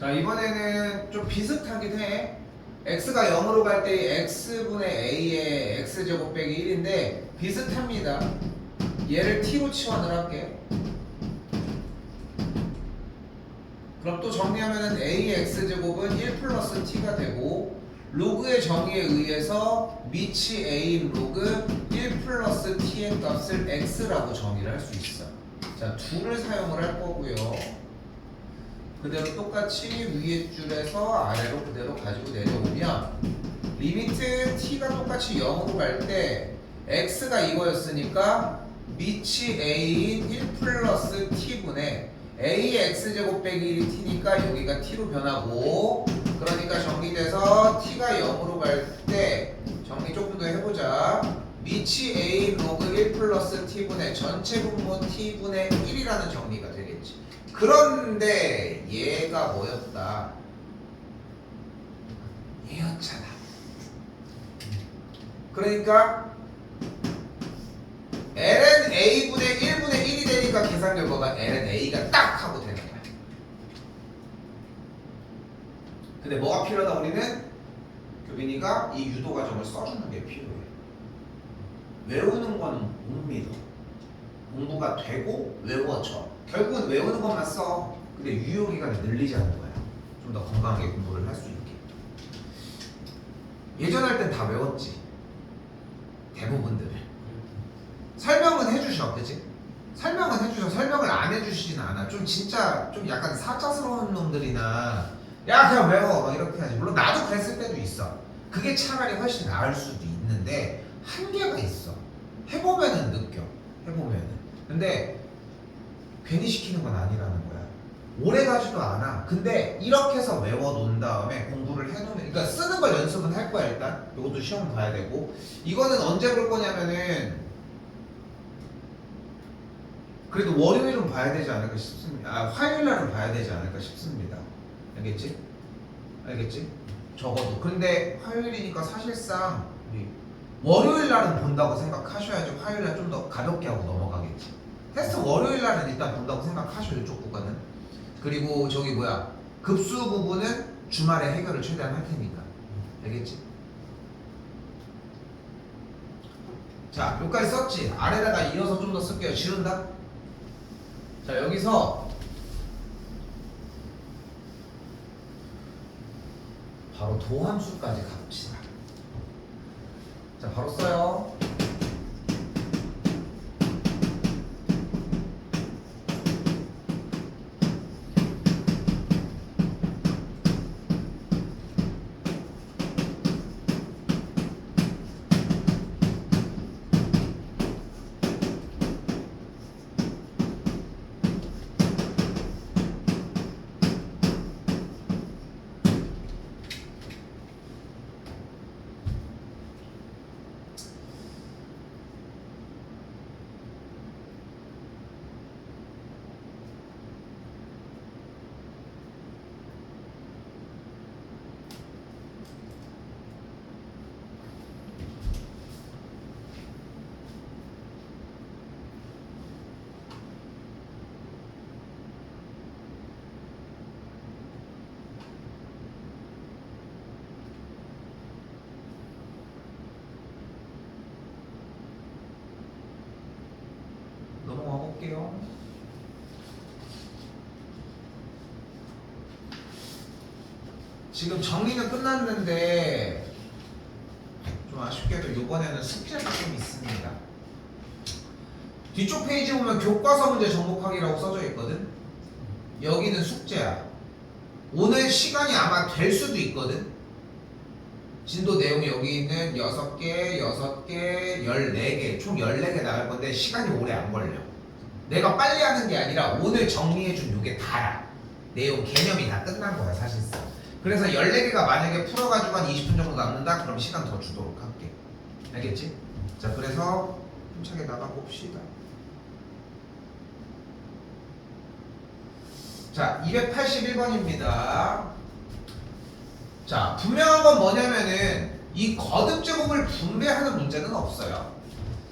자, 이번에는 좀 비슷하긴 해. x가 0으로 갈 때 x분의 a의 x제곱 빼기 1인데 비슷합니다. 얘를 t로 치환을 할게. 그럼 또 정리하면은 a의 x제곱은 1 플러스 t가 되고, 로그의 정의에 의해서 미치 a인 로그 1 플러스 t의 값을 x라고 정의를 할 수 있어. 자, 둘을 사용을 할 거고요. 그대로 똑같이 위에 줄에서 아래로 그대로 가지고 내려오면 리미트 t가 똑같이 0으로 갈 때 x가 이거였으니까 미치 a인 1 플러스 t분의 a의 x제곱 빼기 1이 t니까 여기가 t로 변하고, 그러니까 정리돼서 t가 0으로 갈 때 정리 조금 더 해보자. 미치 a인 로그 1 플러스 t분의 전체 분모 t분의 1이라는 정리가 되겠지. 그런데 얘가 뭐였다? 얘였잖아. 그러니까 ln a분의 1분의 1이 되니까 계산 결과가 ln a가 딱 하고 되는 거야. 근데 뭐가 필요하다? 우리는 교빈이가 이 유도 과정을 써주는 게 필요해. 외우는 거는 못 믿어. 공부가 되고 외워져. 결국은 외우는 것만 써. 근데 유효 기간을 늘리지 않는 거야. 좀 더 건강하게 공부를 할 수 있게. 예전 할 땐 다 외웠지. 대부분들을. 설명은 해주셔, 그치? 설명은 해주셔. 설명을 안 해주시진 않아. 좀 진짜 좀 약간 사자스러운 놈들이나 야 그냥 외워 막 이렇게 하지. 물론 나도 그랬을 때도 있어. 그게 차라리 훨씬 나을 수도 있는데 한계가 있어. 해보면은 느껴. 해보면은. 근데 괜히 시키는 건 아니라는 거야. 오래 가지도 않아. 근데 이렇게 해서 외워놓은 다음에 공부를 해놓으면, 그러니까 쓰는 걸 연습은 할 거야 일단. 이것도 시험 봐야 되고. 이거는 언제 볼 거냐면은 그래도 월요일은 봐야 되지 않을까 싶습니다. 화요일 날은 봐야 되지 않을까 싶습니다. 알겠지? 알겠지? 적어도. 근데 화요일이니까 사실상 월요일 날은 본다고 생각하셔야지. 화요일 날 좀 더 가볍게 하고 넘어가겠지. 테스트 월요일 날은 일단 본다고 생각하셔. 이쪽 부분은. 그리고 저기 뭐야, 급수 부분은 주말에 해결을 최대한 할 테니까. 알겠지? 자, 여기까지 썼지? 아래다가 이어서 좀 더 쓸게요. 지운다? 자, 여기서 바로 도함수까지 가봅시다. 자, 바로 써요. 넘어가 볼게요. 지금 정리는 끝났는데 좀 아쉽게도 이번에는 숙제가 좀 있습니다. 뒤쪽 페이지 보면 교과서 문제 정복하기라고 써져 있거든. 여기는 숙제야. 오늘 시간이 아마 될 수도 있거든. 진도 내용이 여기 있는 6개, 6개, 14개, 총 14개 나갈 건데 시간이 오래 안 걸려. 내가 빨리 하는 게 아니라 오늘 정리해준 요게 다야. 내용 개념이 다 끝난 거야 사실상. 그래서 14개가 만약에 풀어가지고 한 20분 정도 남는다? 그럼 시간 더 주도록 할게. 알겠지? 자, 그래서 힘차게 나가봅시다. 자, 281번입니다. 자, 분명한 건 뭐냐면은 이 거듭 제곱을 분배하는 문제는 없어요.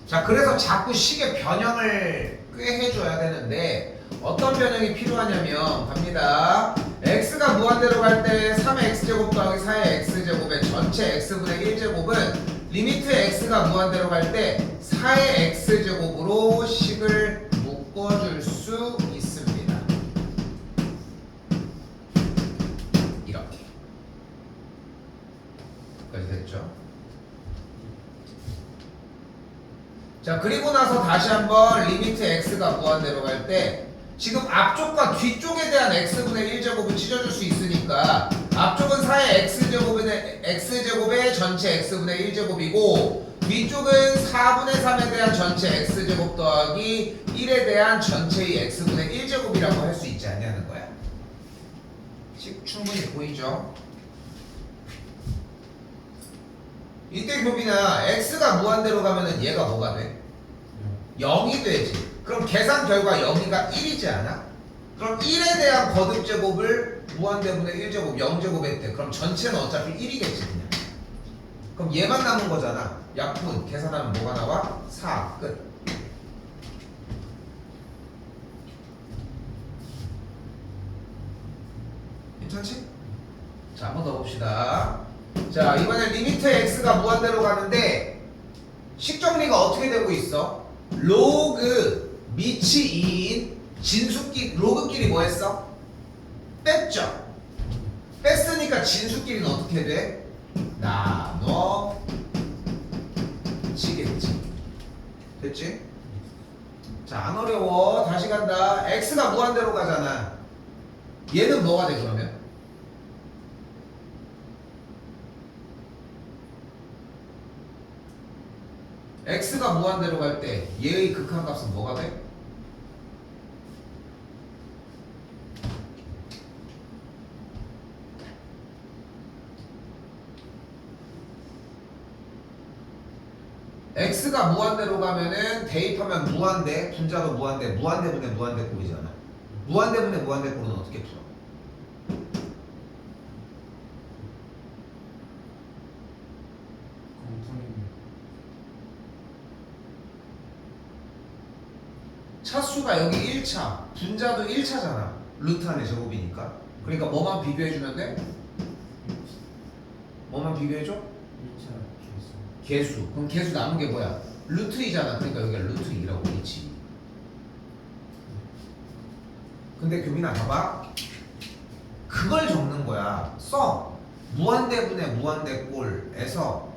자, 그래서 자꾸 식의 변형을 꽤 해줘야 되는데 어떤 변형이 필요하냐면 갑니다. x가 무한대로 갈 때 3의 x제곱 더하기 4의 x제곱의 전체 x분의 1제곱은 리미트 x가 무한대로 갈 때 4의 x제곱으로 식을 묶어줄 수 있습니다. 이렇게. 여기까지 됐죠? 자, 그리고 나서 다시 한번 리미트 x가 무한대로 갈 때 지금 앞쪽과 뒤쪽에 대한 x분의 1제곱을 찢어줄 수 있으니까 앞쪽은 4의 x제곱의 전체 x분의 1제곱이고 뒤쪽은 4분의 3에 대한 전체 x제곱 더하기 1에 대한 전체의 x분의 1제곱이라고 할 수 있지 않냐는 거야. 충분히 보이죠? 이때 교빈아, x가 무한대로 가면은 얘가 뭐가 돼? 0이 되지. 그럼 계산 결과 0이가 1이지 않아? 그럼 1에 대한 거듭 제곱을 무한대분의 1제곱 0제곱 했대. 그럼 전체는 어차피 1이겠지 그냥. 그럼 얘만 남은 거잖아. 약분 계산하면 뭐가 나와? 4 끝. 괜찮지? 자, 한 번 더 봅시다. 자, 이번엔 리미트 x가 무한대로 가는데 식 정리가 어떻게 되고 있어? 로그 밑이 2인 진수끼리, 로그끼리 뭐 했어? 뺐죠? 뺐으니까 진수끼리는 어떻게 돼? 나눠 지겠지. 됐지? 자, 안 어려워. 다시 간다. x가 무한대로 가잖아. 얘는 뭐가 돼 그러면? x가 무한대로 갈 때 얘의 극한값은 뭐가 돼? x가 무한대로 가면은 대입하면 무한대, 분자도 무한대, 무한대분의 무한대꼴이잖아. 무한대분의 무한대꼴은 어떻게 풀어? 공통인 차수가 여기 1차, 분자도 1차잖아. 루트 안의 제곱이니까. 그러니까 뭐만 비교해주면 돼? 뭐만 비교해줘? 1차 계수. 개수. 그럼 개수 남은 게 뭐야? 루트 2잖아. 그러니까 여기가 루트 2라고 있지. 근데 교민아 봐봐. 그걸 적는 거야. 써. 무한대분의 무한대꼴에서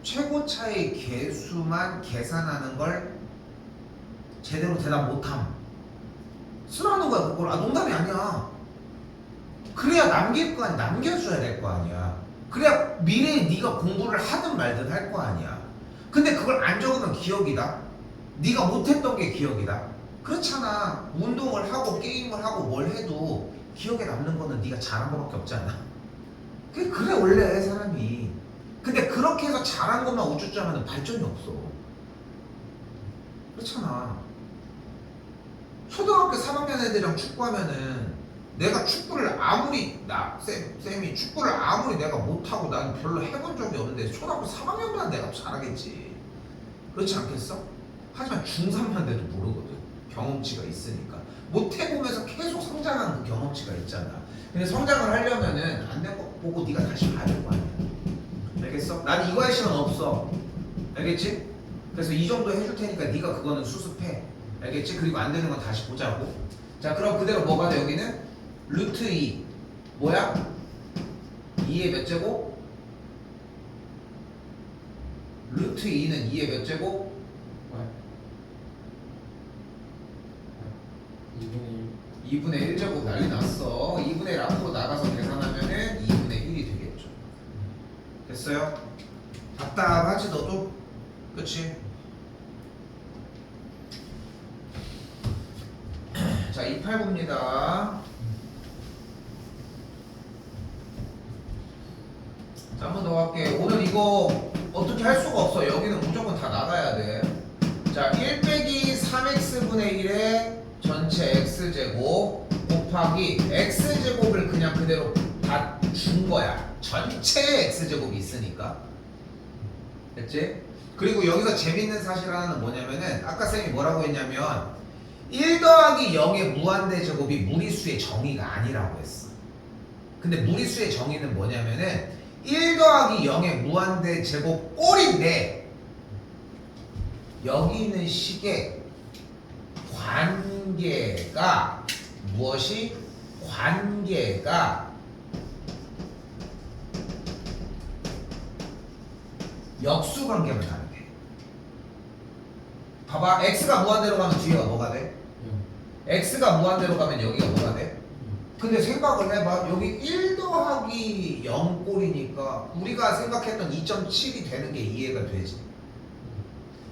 최고차의 개수만 계산하는 걸 제대로 대답 못함. 쓰라는 거야 그걸. 아 농담이 아니야. 그래야 남길 거 아니야. 남겨줘야 될 거 아니야. 그래야 미래에 네가 공부를 하든 말든 할 거 아니야. 근데 그걸 안 적으면 기억이다. 네가 못했던 게 기억이다. 그렇잖아. 운동을 하고 게임을 하고 뭘 해도 기억에 남는 거는 네가 잘한 거밖에 없잖아. 그래 원래 사람이. 근데 그렇게 해서 잘한 것만 우쭈쭈 하면 발전이 없어. 그렇잖아. 초등학교 3학년 애들이랑 축구하면은 내가 축구를 아무리 쌤이 축구를 아무리 내가 못하고 나는 별로 해본 적이 없는데 초등학교 3학년보다 내가 잘하겠지. 그렇지 않겠어? 하지만 중3만 돼도 모르거든. 경험치가 있으니까. 못해보면서 계속 성장하는 그 경험치가 있잖아. 근데 성장을 하려면은 안 된 거 보고 네가 다시 봐야 될 거 아니야. 알겠어? 난 이거 할 시간 없어. 알겠지? 그래서 이 정도 해줄 테니까 네가 그거는 수습해. 알겠지? 그리고 안 되는 건 다시 보자고. 자 그럼 그대로 뭐가 돼 여기는? 루트 2 뭐야? 2의 몇 제곱? 루트 2는 2의 몇 제곱? 2분의 1제곱 난리 났어. 2분의 1 앞으로 나가서 계산하면은 2분의 1이 되겠죠. 됐어요? 답답하지 너도? 그치? 자 289입니다. 자, 한 번 더 할게. 오늘 이거 어떻게 할 수가 없어. 여기는 무조건 다 나가야 돼. 자, 1 빼기 3x분의 1의 전체 x제곱 곱하기 x제곱을 그냥 그대로 다 준 거야. 전체 x제곱이 있으니까. 됐지? 그리고 여기서 재밌는 사실 하나는 뭐냐면은 아까 쌤이 뭐라고 했냐면 1 더하기 0의 무한대 제곱이 무리수의 정의가 아니라고 했어. 근데 무리수의 정의는 뭐냐면은 1 더하기 0의 무한대 제곱 꼴인데 여기 있는 식의 관계가 무엇이? 관계가 역수 관계만 다르게. 봐봐. x가 무한대로 가면 뒤에가 뭐가 돼? x가 무한대로 가면 여기가 뭐가 돼? 근데 생각을 해봐. 여기 1 더하기 0 꼴이니까 우리가 생각했던 2.7이 되는 게 이해가 되지.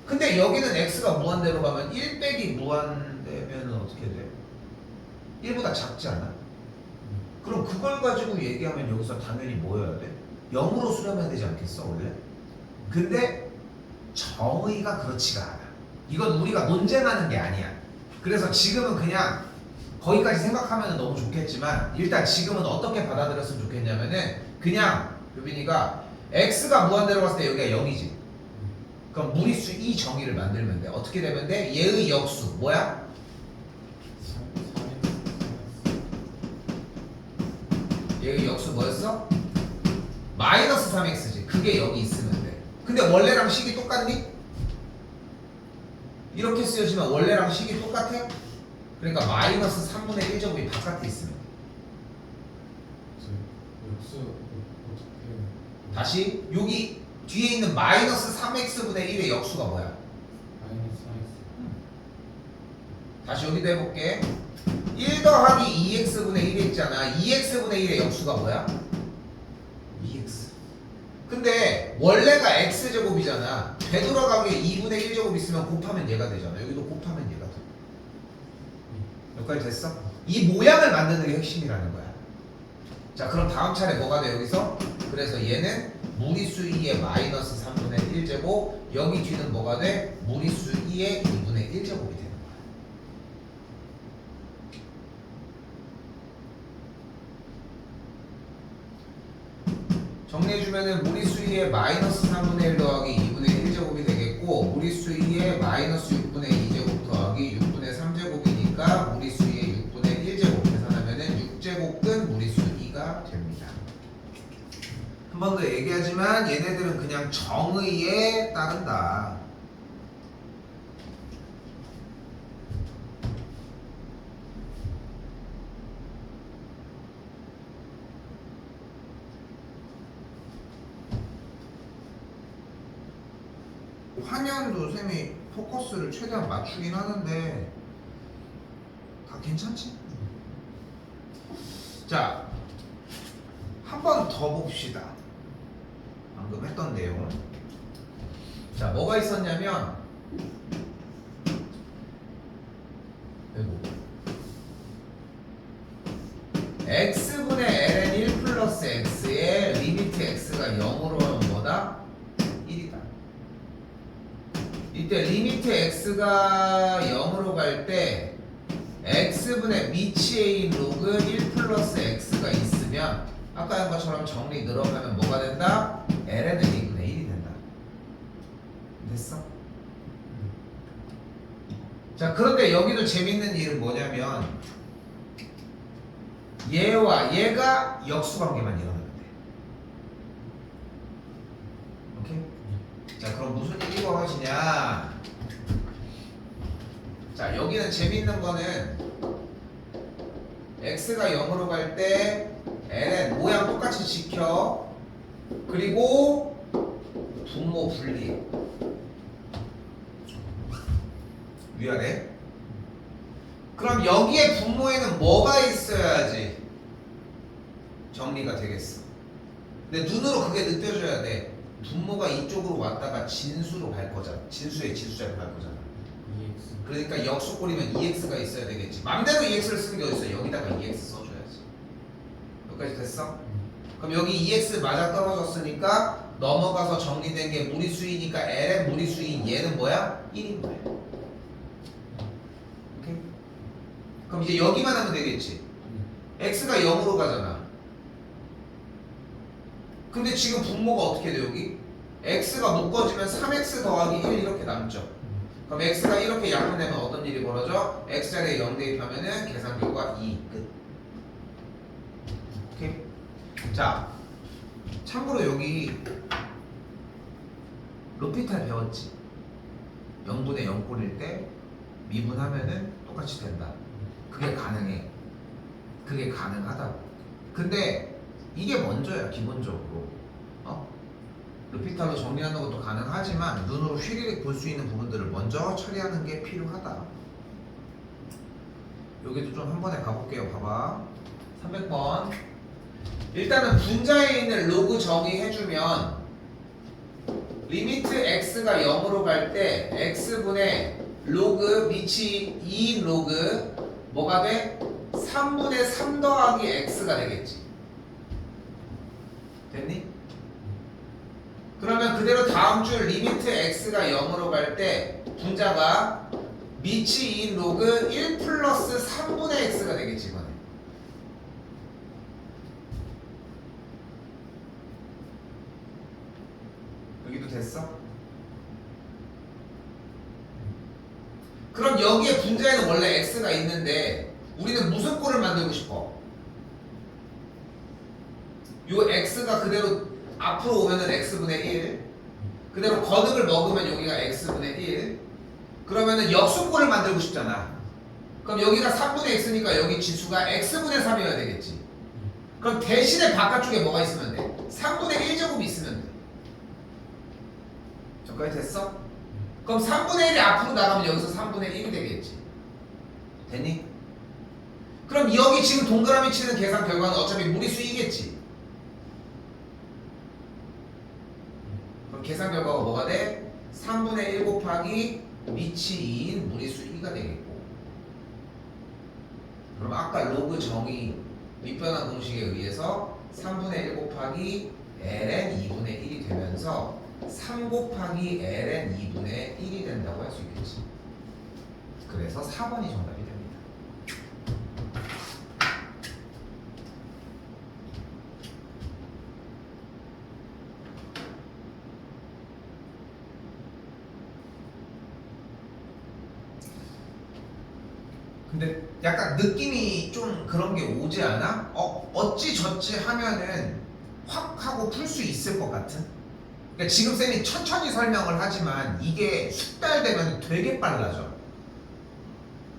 근데 여기는 x가 무한대로 가면 1 빼기 무한대면 어떻게 돼? 1보다 작지 않아? 그럼 그걸 가지고 얘기하면 여기서 당연히 뭐여야 돼? 0으로 수렴해야 되지 않겠어 원래? 근데 정의가 그렇지가 않아. 이건 우리가 논쟁하는 게 아니야. 그래서 지금은 그냥 거기까지 생각하면 너무 좋겠지만 일단 지금은 어떻게 받아들였으면 좋겠냐면은 그냥 유빈이가 x가 무한대로 갔을 때 여기가 0이지. 그럼 무리수 이 정의를 만들면 돼. 어떻게 되면 돼? 얘의 역수 뭐야? 얘의 역수 뭐였어? 마이너스 3x지. 그게 여기 있으면 돼. 근데 원래랑 식이 똑같니? 이렇게 쓰여지면 원래랑 식이 똑같아? 그러니까 마이너스 3분의 1제곱이 바깥에 있으면 돼. 역수 어떻게? 다시 여기 뒤에 있는 마이너스 3x분의 1의 역수가 뭐야? 마이너스 4x. 다시 여기도 해볼게. 1 더하기 2x분의 1이 있잖아. 2x분의 1의 역수가 뭐야? 2x. 근데 원래가 x제곱이잖아. 되돌아가기에 2분의 1제곱 있으면 곱하면 얘가 되잖아. 여기도 곱하면 얘가 돼. 여기까지 됐어? 이 모양을 만드는 게 핵심이라는 거야. 자 그럼 다음 차례 뭐가 돼 여기서? 그래서 얘는 무리수 2의 마이너스 3분의 1제곱, 여기 뒤는 뭐가 돼? 무리수 2의 2분의 1제곱이 되는 거야. 정리해주면은 무리수 2의 마이너스 3분의 1 더하기 2분의 1제곱이 되겠고, 무리수 2의 마이너스 6분의 2제곱 더하기 6분의 3제곱이니까 무리수 2의 6분의 1제곱 계산하면은 6제곱 근 무리수 2가 됩니다. 한 번 더 얘기하지만 얘네들은 그냥 정의에 따른다. 화면도 쌤이 포커스를 최대한 맞추긴 하는데 다 괜찮지? 자, 한 번 더 봅시다. 방금 했던 내용. 자, 뭐가 있었냐면 x분의 ln 1 플러스 x의 리미트 x가 0으로 하면 뭐다? 1이다. 이때 리미트 x가 0으로 갈 때 x분의 미치의 로그 1 플러스 x가 있으면 아까 한 것처럼 정리 늘어가면 뭐가 된다? ln은 2분의 1이 된다. 됐어? 자 그런데 여기도 재밌는 일은 뭐냐면 얘와 얘가 역수관계만 일어나면 돼. 오케이? 자 그럼 무슨 일이 벌어지냐? 자 여기는 재밌는 거는 x가 0으로 갈 때 ln 모양 똑같이 지켜. 그리고 분모 분리 위아래. 그럼 여기에 분모에는 뭐가 있어야지 정리가 되겠어. 근데 눈으로 그게 느껴져야 돼. 분모가 이쪽으로 왔다가 진수로 갈 거잖아. 진수의 진수자로 갈 거잖아. EX. 그러니까 역수꼴이면 EX가 있어야 되겠지. 맘대로 EX를 쓰는 게 어딨어. 여기다가 EX 써줘야지. 여기까지 됐어? 그럼 여기 EX 맞아 떨어졌으니까 넘어가서 정리된 게 무리수이니까 ln 무리수인 얘는 뭐야? 1인 거야. 오케이? 그럼 이제 여기만 하면 되겠지. x가 0으로 가잖아. 근데 지금 분모가 어떻게 돼 여기? x가 묶어지면 3x 더하기 1 이렇게 남죠. 그럼 x가 이렇게 약분되면 어떤 일이 벌어져? x자리에 0 대입하면은 계산 결과 2 끝. 오케이? 자, 참고로 여기 로피탈 배웠지? 0분의 0꼴일 때 미분하면은 똑같이 된다. 그게 가능해. 그게 가능하다고. 근데 이게 먼저야 기본적으로. 루피탈로 정리하는 것도 가능하지만 눈으로 휘리릭 볼 수 있는 부분들을 먼저 처리하는 게 필요하다. 여기도 좀 한 번에 가볼게요. 봐봐. 300번. 일단은 분자에 있는 로그 정의해주면 리미트 x가 0으로 갈 때 x분의 로그 미치 2인 로그 뭐가 돼? 3분의 3 더하기 x가 되겠지. 됐니? 그러면 그대로 다음 줄 리미트 x가 0으로 갈 때 분자가 미치 2인 로그 1 플러스 3분의 x가 되겠지 이번에. 여기도 됐어? 그럼 여기에 분자에는 원래 x가 있는데 우리는 무슨 꼴을 만들고 싶어? 요 x가 그대로 앞으로 오면은 x분의 1 그대로 거듭을 먹으면 여기가 x분의 1 그러면은 역수꼴을 만들고 싶잖아. 그럼 여기가 3분의 x니까 여기 지수가 x분의 3이어야 되겠지. 그럼 대신에 바깥쪽에 뭐가 있으면 돼? 3분의 1제곱이 있으면 돼. 저까지 됐어? 그럼 3분의 1이 앞으로 나가면 여기서 3분의 1이 되겠지. 됐니? 그럼 여기 지금 동그라미 치는 계산 결과는 어차피 무리수이겠지. 그럼 계산 결과가 뭐가 돼? 3분의 1 곱하기 미치 2인 무리수 2가 되겠고. 그럼 아까 로그 정의 윗변환 공식에 의해서 3분의 1 곱하기 ln 2분의 1이 되면서 3 곱하기 ln 2분의 1이 된다고 할 수 있겠지. 그래서 4번이 정답이 됩니다. 근데 약간 느낌이 좀 그런 게 오지 않아? 어찌 저찌 하면은 확 하고 풀 수 있을 것 같은? 그러니까 지금 쌤이 천천히 설명을 하지만 이게 숙달되면 되게 빨라져.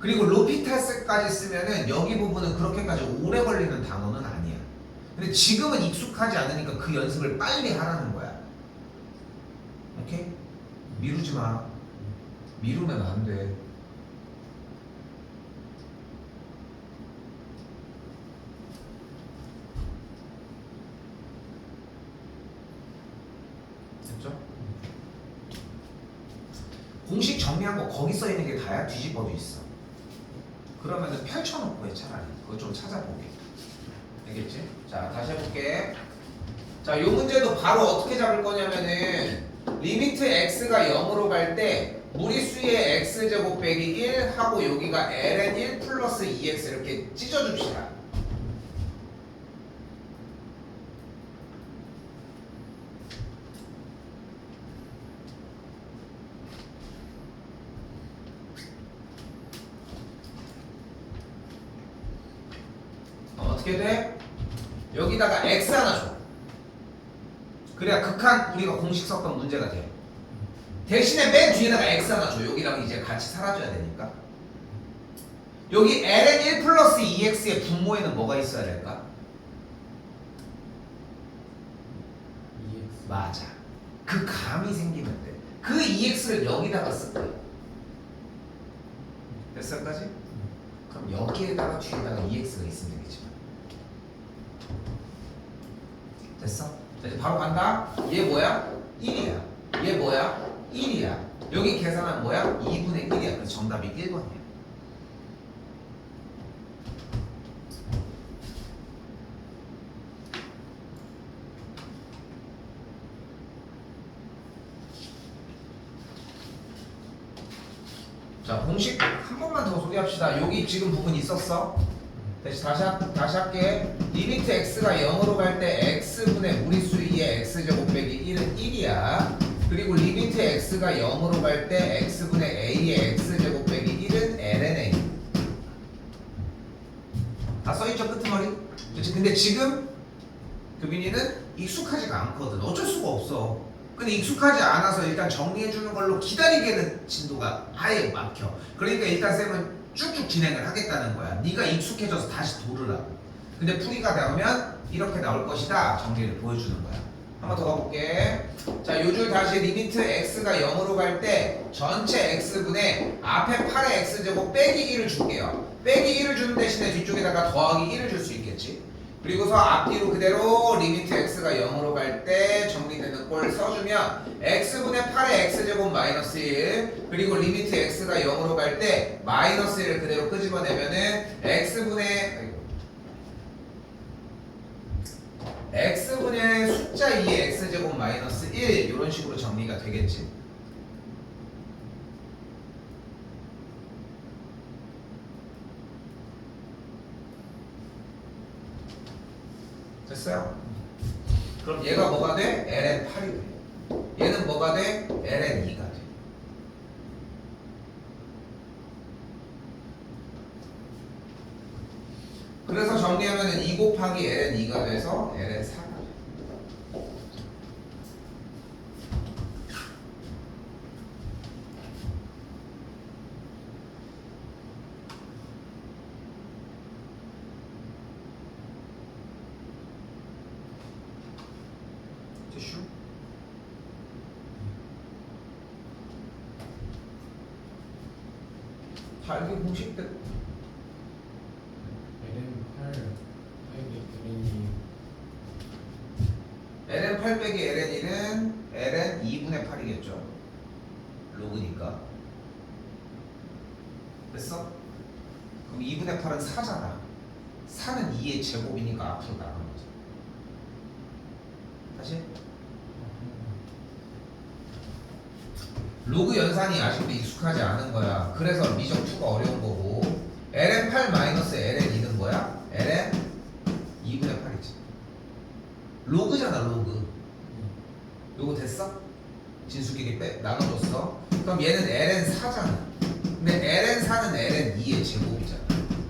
그리고 로피탈스까지 쓰면은 여기 부분은 그렇게까지 오래 걸리는 단어는 아니야. 근데 지금은 익숙하지 않으니까 그 연습을 빨리 하라는 거야. 오케이? 미루지 마. 미루면 안 돼. 됐죠? 공식 정리한 거 거기 써 있는 게 다야? 뒤집어도 있어. 그러면은 펼쳐놓고 해 차라리. 그거 좀 찾아보게. 알겠지? 자, 다시 해볼게. 자, 요 문제도 바로 어떻게 잡을 거냐면은 리미트 x가 0으로 갈 때 무리수의 x제곱 빼기 1 하고 여기가 ln 1 플러스 2x 이렇게 찢어줍시다. 어떻게 돼? 여기다가 x 하나 줘. 그래야 극한 우리가 공식 썼던 문제가 돼. 대신에 맨 뒤에다가 x 하나 줘. 여기랑 이제 같이 사라져야 되니까. 여기 ln 1 플러스 2x의 분모에는 뭐가 있어야 될까? EX. 맞아. 그 감이 생기면 돼. 그 2x를 여기다가 쓸 거야. 됐어까지? 그럼 여기에다가 뒤에다가 2x가 있으면 되겠지만. 됐어? 자, 이제 바로 간다. 얘 뭐야? 1이야. 얘 뭐야? 1이야. 여기 계산하면 뭐야? 2분의 1이야. 그래서 정답이 1번이야. 자, 공식 한 번만 더 소개합시다. 여기 지금 부분 있었어? 다시 할게. 리미트 x가 0으로 갈 때 x분의 무리수 2의 x제곱 빼기 1은 1이야. 그리고 리미트 x가 0으로 갈 때 x분의 a의 x제곱 빼기 1은 ln a. 다 써있죠? 끄트머리? 그치? 근데 지금 규빈이는 익숙하지가 않거든. 어쩔 수가 없어. 근데 익숙하지 않아서 일단 정리해주는 걸로 기다리게는 진도가 아예 막혀. 그러니까 일단 쌤은 쭉쭉 진행을 하겠다는 거야. 네가 익숙해져서 다시 돌으라고. 근데 풀이가 나오면 이렇게 나올 것이다. 정리를 보여주는 거야. 한 번 더 가볼게. 자, 요 줄 다시 리미트 x가 0으로 갈 때 전체 x분의 앞에 8의 x제곱 빼기 1을 줄게요. 빼기 1을 주는 대신에 뒤쪽에다가 더하기 1을 줄 수 있겠지. 그리고서 앞뒤로 그대로 리미트 x가 0으로 갈 때 정리되는 꼴 써주면 x분의 8의 x제곱 마이너스 1 그리고 리미트 x가 0으로 갈 때 마이너스 1을 그대로 끄집어내면은 x분의 숫자 2의 x제곱 마이너스 1 이런 식으로 정리가 되겠지. 됐어요? 그럼 얘가 뭐가 돼? ln 8이 돼. 얘는 뭐가 돼? ln 2가 돼. 그래서 정리하면은 2 곱하기 ln 2가 돼서 ln 4가 돼. 티슈? 자, 이게 공식대로 LN 8 ln 8 빼기 ln 1은 ln 2분의 8이겠죠. 로그니까. 됐어? 그럼 2분의 8은 4잖아. 4는 2의 제곱이니까 앞으로 나가는 거죠. 다시 로그 연산이 아직도 익숙하지 않은 거야. 그래서 미적 2가 어려운 거고 ln8 마이너스 ln2는 뭐야? ln 2분의 8이지. 로그잖아 로그. 요거 됐어? 진수끼리 나눠줬어. 그럼 얘는 ln4잖아. 근데 ln4는 ln2의 제곱이잖아.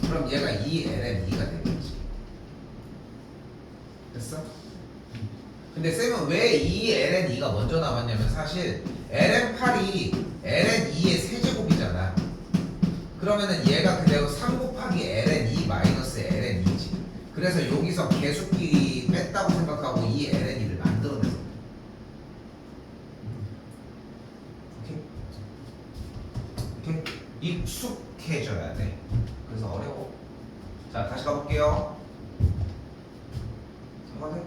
그럼 얘가 2ln2가 되겠지. 됐어? 근데 쌤은 왜 2ln2가 먼저 나왔냐면 사실 ln8이 ln2의 세제곱이잖아. 그러면은 얘가 그대로 3 곱하기 ln2 마이너스 ln2지. 그래서 여기서 계수끼리 뺐다고 생각하고 2ln2를 만들어내서 이렇게 익숙해져야 돼. 그래서 어려워. 자 다시 가볼게요. 잠깐만요.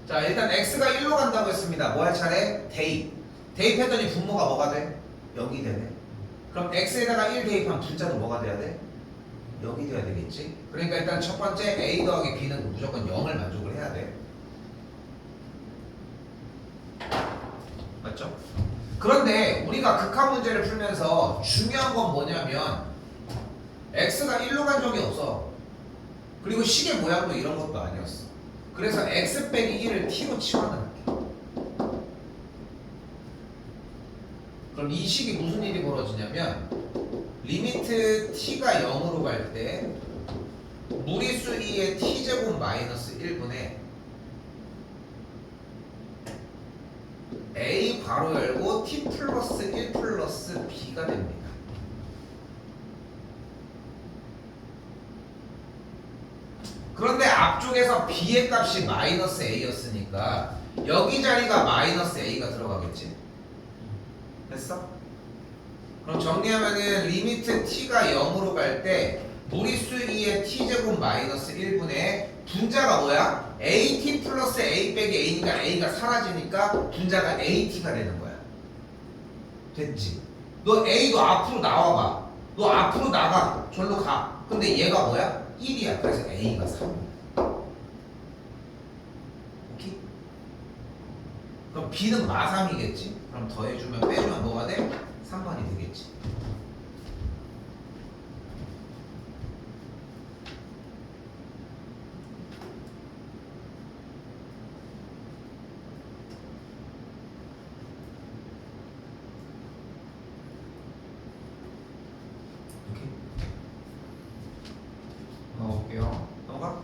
자 일단 x가 1로 간다고 했습니다. 뭐 할 차례? 대입. 대입했더니 분모가 뭐가 돼? 0이 되네. 그럼 x에다가 1 대입하면 분자도 뭐가 돼야 돼? 0이 돼야 되겠지. 그러니까 일단 첫 번째 a 더하기 b는 무조건 0을 만족을 해야 돼. 맞죠? 그런데 우리가 극한 문제를 풀면서 중요한 건 뭐냐면 x가 1로 간 적이 없어. 그리고 식의 모양도 이런 것도 아니었어. 그래서 x 빼기 1을 t로 치환할게. 그럼 이 식이 무슨 일이 벌어지냐면 리미트 t가 0으로 갈 때 무리수 2의 t제곱 마이너스 1분의 a 괄호 열고 t 플러스 1 플러스 b가 됩니다. 그런데 앞쪽에서 b의 값이 마이너스 a였으니까 여기 자리가 마이너스 a가 들어가겠지. 됐어? 그럼 정리하면은 리미트 t가 0으로 갈 때 무리수 2의 t제곱 마이너스 1분의 분자가 뭐야? at 플러스 a 빼기 a니까 a가 사라지니까 분자가 at가 되는 거야. 됐지? 너 a도 앞으로 나와봐. 너 앞으로 나가. 절로 가. 근데 얘가 뭐야? 1이야. 그래서 a가 3이야. 오케이? 그럼 b는 마3이겠지? 그럼 더해주면 빼주면 뭐가 돼? 3번이 되겠지. 오케이. 넘어갈게요. 넘어가?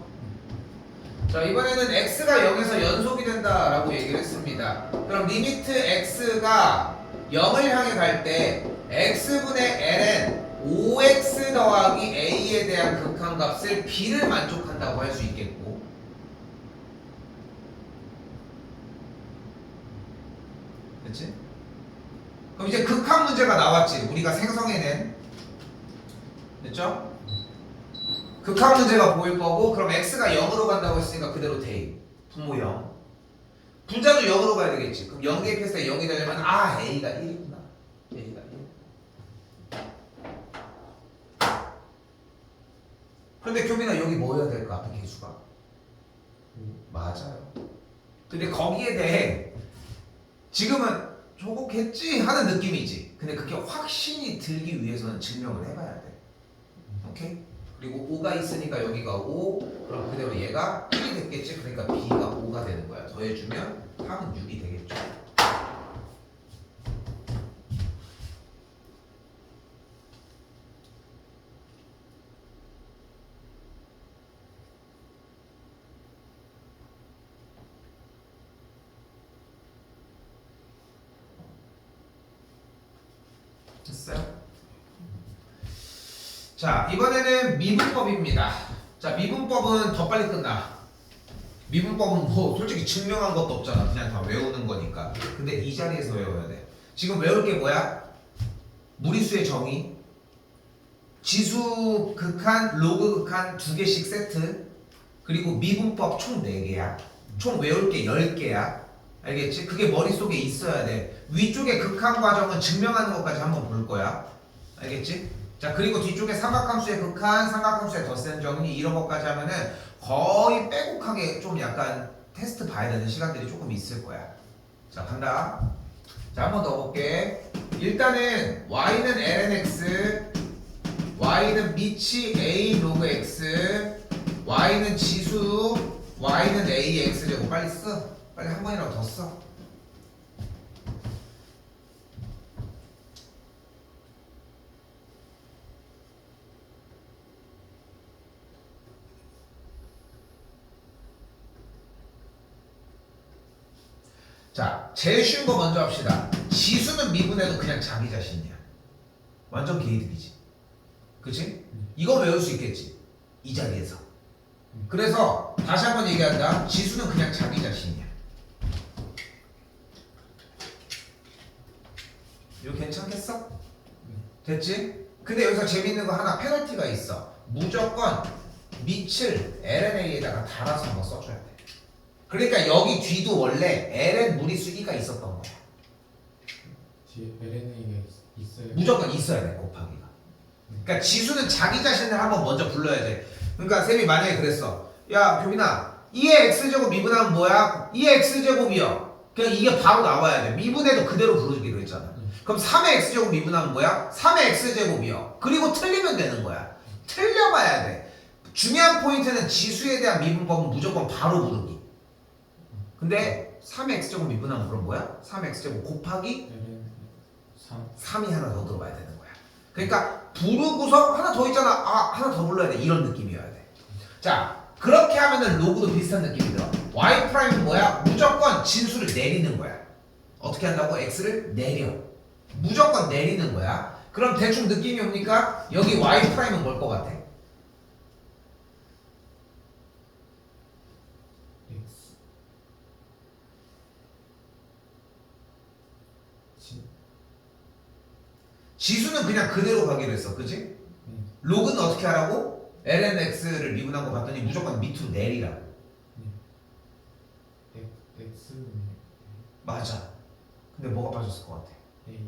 자 이번에는 x가 0에서 연속이 된다라고 얘기를 했습니다. 그럼 리미트 x가 0을 향해 갈 때 x분의 ln 5x 더하기 a에 대한 극한값을 b를 만족한다고 할 수 있겠고 그치? 그럼 이제 극한 문제가 나왔지. 우리가 생성해낸 됐죠? 극한 문제가 보일 거고 그럼 x가 0으로 간다고 했으니까 그대로 대입 분모 0 분자도 0으로 가야 되겠지. 그럼 0 대입했을 때 0이 되려면 a가 1이구나. a가 1. 그런데 교민아 여기 뭐 해야 될까? 앞에 개수가 맞아요. 근데 거기에 대해 지금은 저거겠지 하는 느낌이지. 근데 그게 확신이 들기 위해서는 증명을 해봐야 돼. 오케이? 그리고 5가 있으니까 여기가 5 그럼 그대로 얘가 1이 됐겠지. 그러니까 b가 5가 되는 거야. 더해주면 3은 6이 되겠죠. 됐어요? 자 이번에는 미분법입니다. 자 미분법은 더 빨리 끝나. 미분법은 뭐 솔직히 증명한 것도 없잖아. 그냥 다 외우는 거니까. 근데 이 자리에서 외워야 돼. 지금 외울 게 뭐야? 무리수의 정의, 지수 극한, 로그 극한 2개씩 세트, 그리고 미분법 총 4개야. 총 외울 게 10개야. 알겠지? 그게 머릿속에 있어야 돼. 위쪽의 극한 과정은 증명하는 것까지 한번 볼 거야. 알겠지? 자, 그리고 뒤쪽에 삼각함수의 극한, 삼각함수의 덧셈 정리 이런 것까지 하면은 거의 빼곡하게 좀 약간 테스트 봐야 되는 시간들이 조금 있을 거야. 자, 간다. 자, 한 번 더 볼게. 일단은 y는 lnx, y는 미치 a 로그 x, y는 지수, y는 ax 제곱. 빨리 써. 빨리 한 번이라도 더 써. 자, 제일 쉬운 거 먼저 합시다. 지수는 미분해도 그냥 자기 자신이야. 완전 개이득이지. 그치? 이거 외울 수 있겠지. 이 자리에서. 그래서 다시 한번 얘기한다. 지수는 그냥 자기 자신이야. 이거 괜찮겠어? 됐지? 근데 여기서 재밌는 거 하나 페널티가 있어. 무조건 밑을 LNA에다가 달아서 한번 써줘야 돼. 그러니까 여기 뒤도 원래 ln 무리수 2가 있었던 거야. 뒤에 LNA가 있어요. 무조건 있어야 돼, 곱하기가. 그러니까 지수는 자기 자신을 한번 먼저 불러야 돼. 그러니까 쌤이 만약에 그랬어. 야, 교민아, 2의 x제곱 미분하면 뭐야? 2의 x제곱이요. 그냥 이게 바로 나와야 돼. 미분해도 그대로 불러주기로 했잖아. 그럼 3의 x제곱 미분하면 뭐야? 3의 x제곱이요. 그리고 틀리면 되는 거야. 틀려봐야 돼. 중요한 포인트는 지수에 대한 미분법은 무조건 바로 부르기. 근데 3의 x제곱 미분하면 그럼 뭐야? 3의 x제곱 곱하기 LN 3이 하나 더 들어와야 되는 거야. 그러니까 부르고서 하나 더 있잖아. 아, 하나 더 불러야 돼. 이런 느낌이어야 돼. 자, 그렇게 하면은 로그도 비슷한 느낌이 들어. y 프라임은 뭐야? 무조건 진수를 내리는 거야. 어떻게 한다고? x를 내려. 무조건 내리는 거야. 그럼 대충 느낌이 옵니까? 여기 y 프라임은 뭘 것 같아? X 지수는 그냥 그대로 가기로 했어. 그치? 로그는 어떻게 하라고? lnx를 미분한 거 봤더니 무조건 밑으로 내리라고. X는 맞아. 근데 뭐가 빠졌을 것 같아? A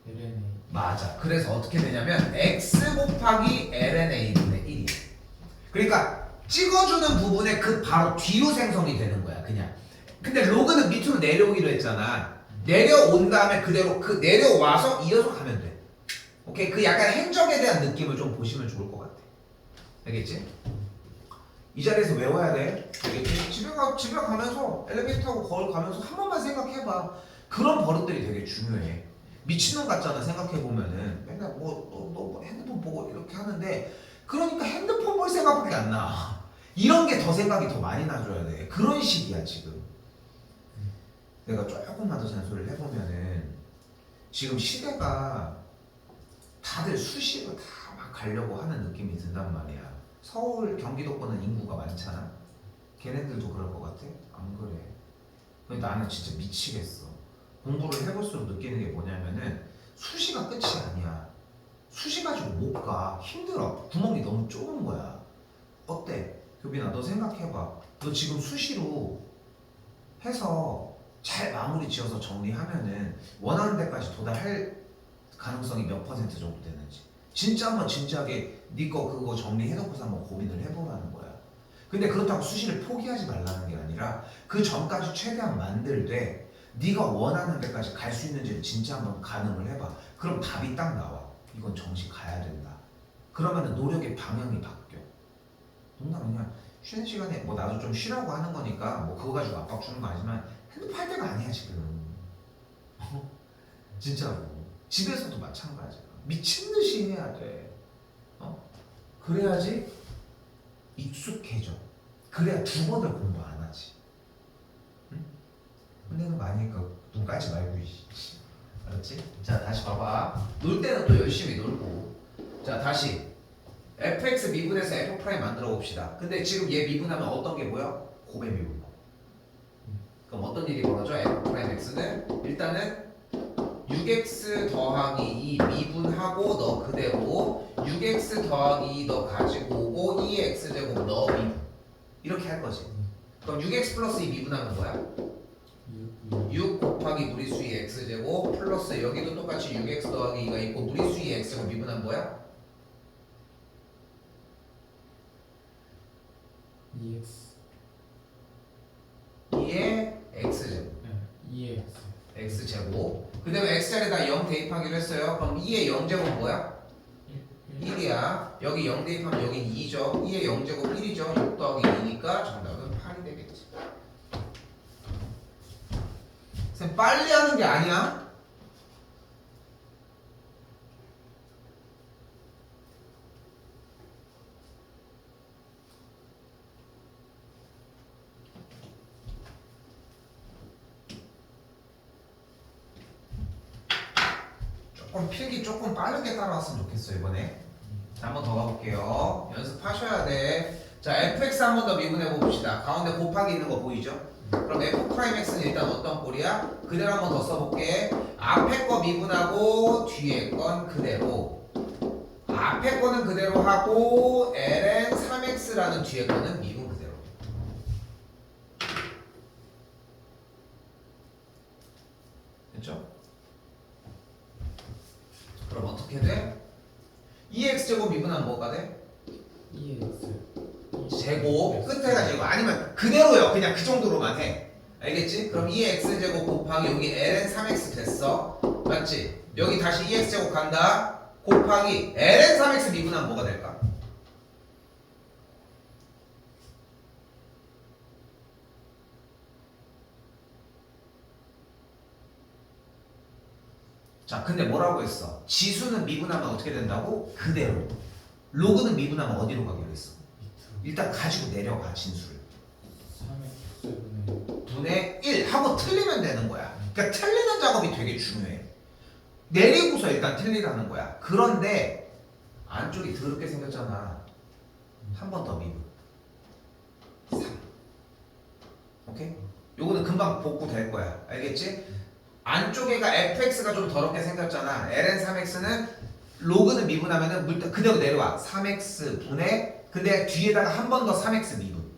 LNA 맞아. 그래서 어떻게 되냐면 x 곱하기 lna분의 1이야. 그러니까 찍어주는 부분에 그 바로 뒤로 생성이 되는 거야. 그냥. 근데 로그는 밑으로 내려오기로 했잖아. 내려온 다음에 그대로 그 내려와서 이어서 가면 돼. 오케이? 그 약간 행적에 대한 느낌을 좀 보시면 좋을 것 같아. 알겠지? 이 자리에서 외워야 돼. 알겠지? 집에 가면서 엘리베이터 타고 거울 가면서 한 번만 생각해봐. 그런 버릇들이 되게 중요해. 미친놈 같잖아. 생각해보면은 맨날 뭐 핸드폰 보고 이렇게 하는데 그러니까 핸드폰 볼 생각밖에 안 나. 이런 게 더 생각이 더 많이 나줘야 돼. 그런 식이야 지금. 내가 조금만 더 잔소리를 해보면은 지금 시대가 다들 수시로 다 막 가려고 하는 느낌이 든단 말이야. 서울, 경기도권은 인구가 많잖아. 걔네들도 그럴 것 같아? 안 그래. 근데 나는 진짜 미치겠어. 공부를 해볼수록 느끼는 게 뭐냐면은 수시가 끝이 아니야. 수시 가지고 못 가. 힘들어. 구멍이 너무 좁은 거야. 어때? 교빈아, 너 생각해봐. 너 지금 수시로 해서 잘 마무리 지어서 정리하면은 원하는 데까지 도달할 가능성이 몇 퍼센트 정도 되는지. 진짜 한번 진지하게 네 거 그거 정리해놓고서 한번 고민을 해보라는 거야. 근데 그렇다고 수시를 포기하지 말라는 게 아니라 그 전까지 최대한 만들되 네가 원하는 데까지 갈 수 있는지를 진짜 한번 가늠을 해봐. 그럼 답이 딱 나와. 이건 정시 가야 된다. 그러면은 노력의 방향이 바뀌어. 농담 그냥 쉬는 시간에 뭐 나도 좀 쉬라고 하는 거니까 뭐 그거 가지고 압박 주는 거 아니지만 핸드폰 할 때가 아니야 지금. 진짜로. 집에서도 마찬가지야. 미친 듯이 해야 돼. 그래야지 익숙해져. 그래야 두 번을 공부 안 하지. 응? 근데는 많이 눈 깔지 말고 알았지? 자, 다시 봐봐. 놀 때는 또 열심히 놀고. 자, 다시 fx 미분해서 f 프라임 만들어 봅시다. 근데 지금 얘 미분하면 어떤 게 보여? 곱의 미분. 그럼 어떤 일이 벌어져? f 프라임 x는 일단은 6x 더하기 2 미분하고 너 그대로 6x 더하기 2 너 가지고 오고 2x제곱 너 미분 이렇게 할 거지. 그럼 6x 플러스 2 미분하면 뭐야? 6 곱하기 무리수 2x제곱 플러스 플러스 여기도 똑같이 6x 더하기 2가 있고 무리수 2x제곱 미분한 뭐야? EX 2의 x제곱 EX x제곱 그 다음에 x자리에다 0 대입하기로 했어요. 그럼 2의 0제곱 뭐야? 1이야. 여기 0 대입하면 여기 2죠. 2의 0제곱 1이죠. 6 더하기 2니까 정답은 8이 되겠지. 쌤 빨리 하는 게 아니야. 조금 필기 조금 빠르게 따라왔으면 좋겠어 이번에. 자, 한 번 더 가볼게요. 연습하셔야 돼. 자, fx 한 번 더 미분해 봅시다. 가운데 곱하기 있는 거 보이죠? 그럼 f'x는 일단 어떤 꼴이야? 그대로 한 번 더 써볼게. 앞에 거 미분하고 뒤에 건 그대로. 앞에 거는 그대로 하고 ln 3x라는 뒤에 거는 미분 그대로. 됐죠? 그럼 어떻게 돼? 2x제곱 미분하면 뭐가 돼? EX 제곱 끝에가 제곱 아니면 그대로요. 그냥 그 정도로만 해. 알겠지? 그럼 2x제곱 곱하기 여기 ln 3x 됐어. 맞지? 여기 다시 2x제곱 간다. 곱하기 ln 3x 미분하면 뭐가 될까? 자, 근데 뭐라고 했어? 지수는 미분하면 어떻게 된다고? 그대로. 로그는 미분하면 어디로 가기로 했어? 밑으로 일단 가지고 내려가 진수를. 3X분의 분의 1 하고 틀리면 되는 거야. 그러니까 틀리는 작업이 되게 중요해. 내리고서 일단 틀리라는 거야. 그런데 안쪽이 더럽게 생겼잖아. 한 번 더 미분. 3. 오케이? 요거는 금방 복구될 거야. 알겠지? 안쪽에가 fx가 좀 더럽게 생겼잖아. ln 3x는 로그는 미분하면은 물론 그대로 내려와. 3x 분의 근데 뒤에다가 한 번 더 3x 미분.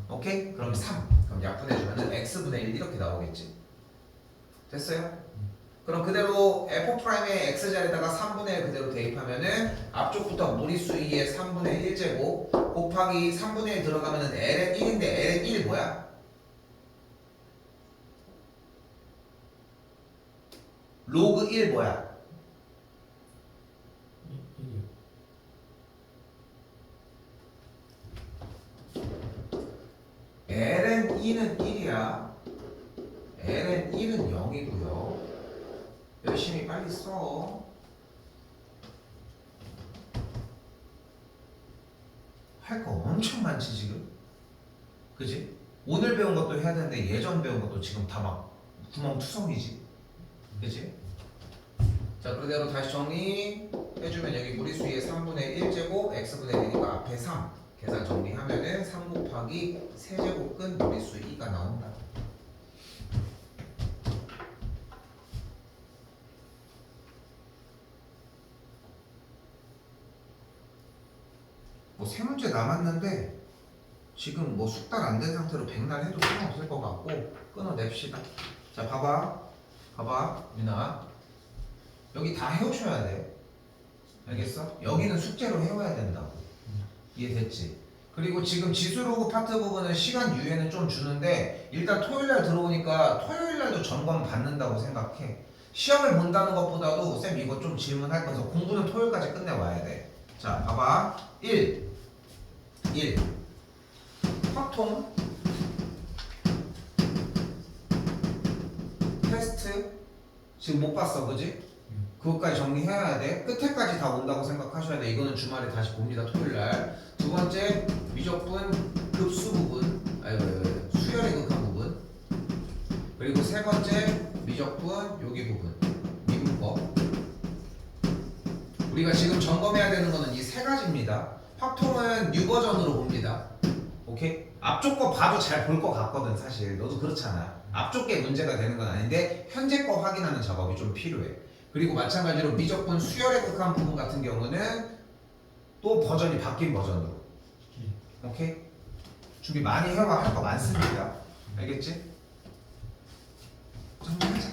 오케이? 그럼 3. 그럼 약분해주면은 x분의 1 이렇게 나오겠지. 됐어요? 그럼 그대로 f'의 x자리에다가 3분의 1 그대로 대입하면은 앞쪽부터 무리수 2의 3분의 1제곱 곱하기 3분의 1 들어가면은 ln 1인데 ln 1 뭐야? 로그 1 뭐야? 1이요. ln 2는 1이야. ln 1은 0이고요. 열심히 빨리 써. 할 거 엄청 많지 지금. 그지? 오늘 배운 것도 해야 되는데 예전 배운 것도 지금 다 막 구멍투성이지. 그지? 자, 그대로 다시 정리해주면 여기 무리수의 3분의 1제곱 x분의 1이니까 앞에 3 계산 정리하면은 3 곱하기 세제곱근 무리수 2가 나온다. 뭐 세 문제 남았는데 지금 뭐 숙달 안 된 상태로 백날 해도 상관없을 것 같고 끊어냅시다. 자, 봐봐 유나 여기 다 해오셔야 돼. 알겠어? 여기는 숙제로 해와야 된다고. 이해됐지? 그리고 지금 지수로그 파트 부분은 시간 유예는 좀 주는데 일단 토요일날 들어오니까 토요일날도 점검 받는다고 생각해. 시험을 본다는 것보다도 쌤 이거 좀 질문할 거라서 공부는 토요일까지 끝내와야 돼. 자, 봐봐. 1 확통 테스트 지금 못 봤어, 그지? 그것까지 정리해야 돼. 끝에까지 다 온다고 생각하셔야 돼. 이거는 주말에 다시 봅니다. 토요일날. 두 번째 미적분 급수 부분, 수열의 극한 부분. 그리고 세 번째 미적분 여기 부분, 미분법. 우리가 지금 점검해야 되는 거는 이 세 가지입니다. 확통은 뉴 버전으로 봅니다. 오케이? 앞쪽 거 봐도 잘 볼 것 같거든 사실. 너도 그렇잖아. 앞쪽 게 문제가 되는 건 아닌데 현재 거 확인하는 작업이 좀 필요해. 그리고 마찬가지로 미적분 수열의 극한 부분 같은 경우는 또 버전이 바뀐 버전으로. 오케이? 준비 많이 해와. 할 거 많습니다. 알겠지? 정리하자.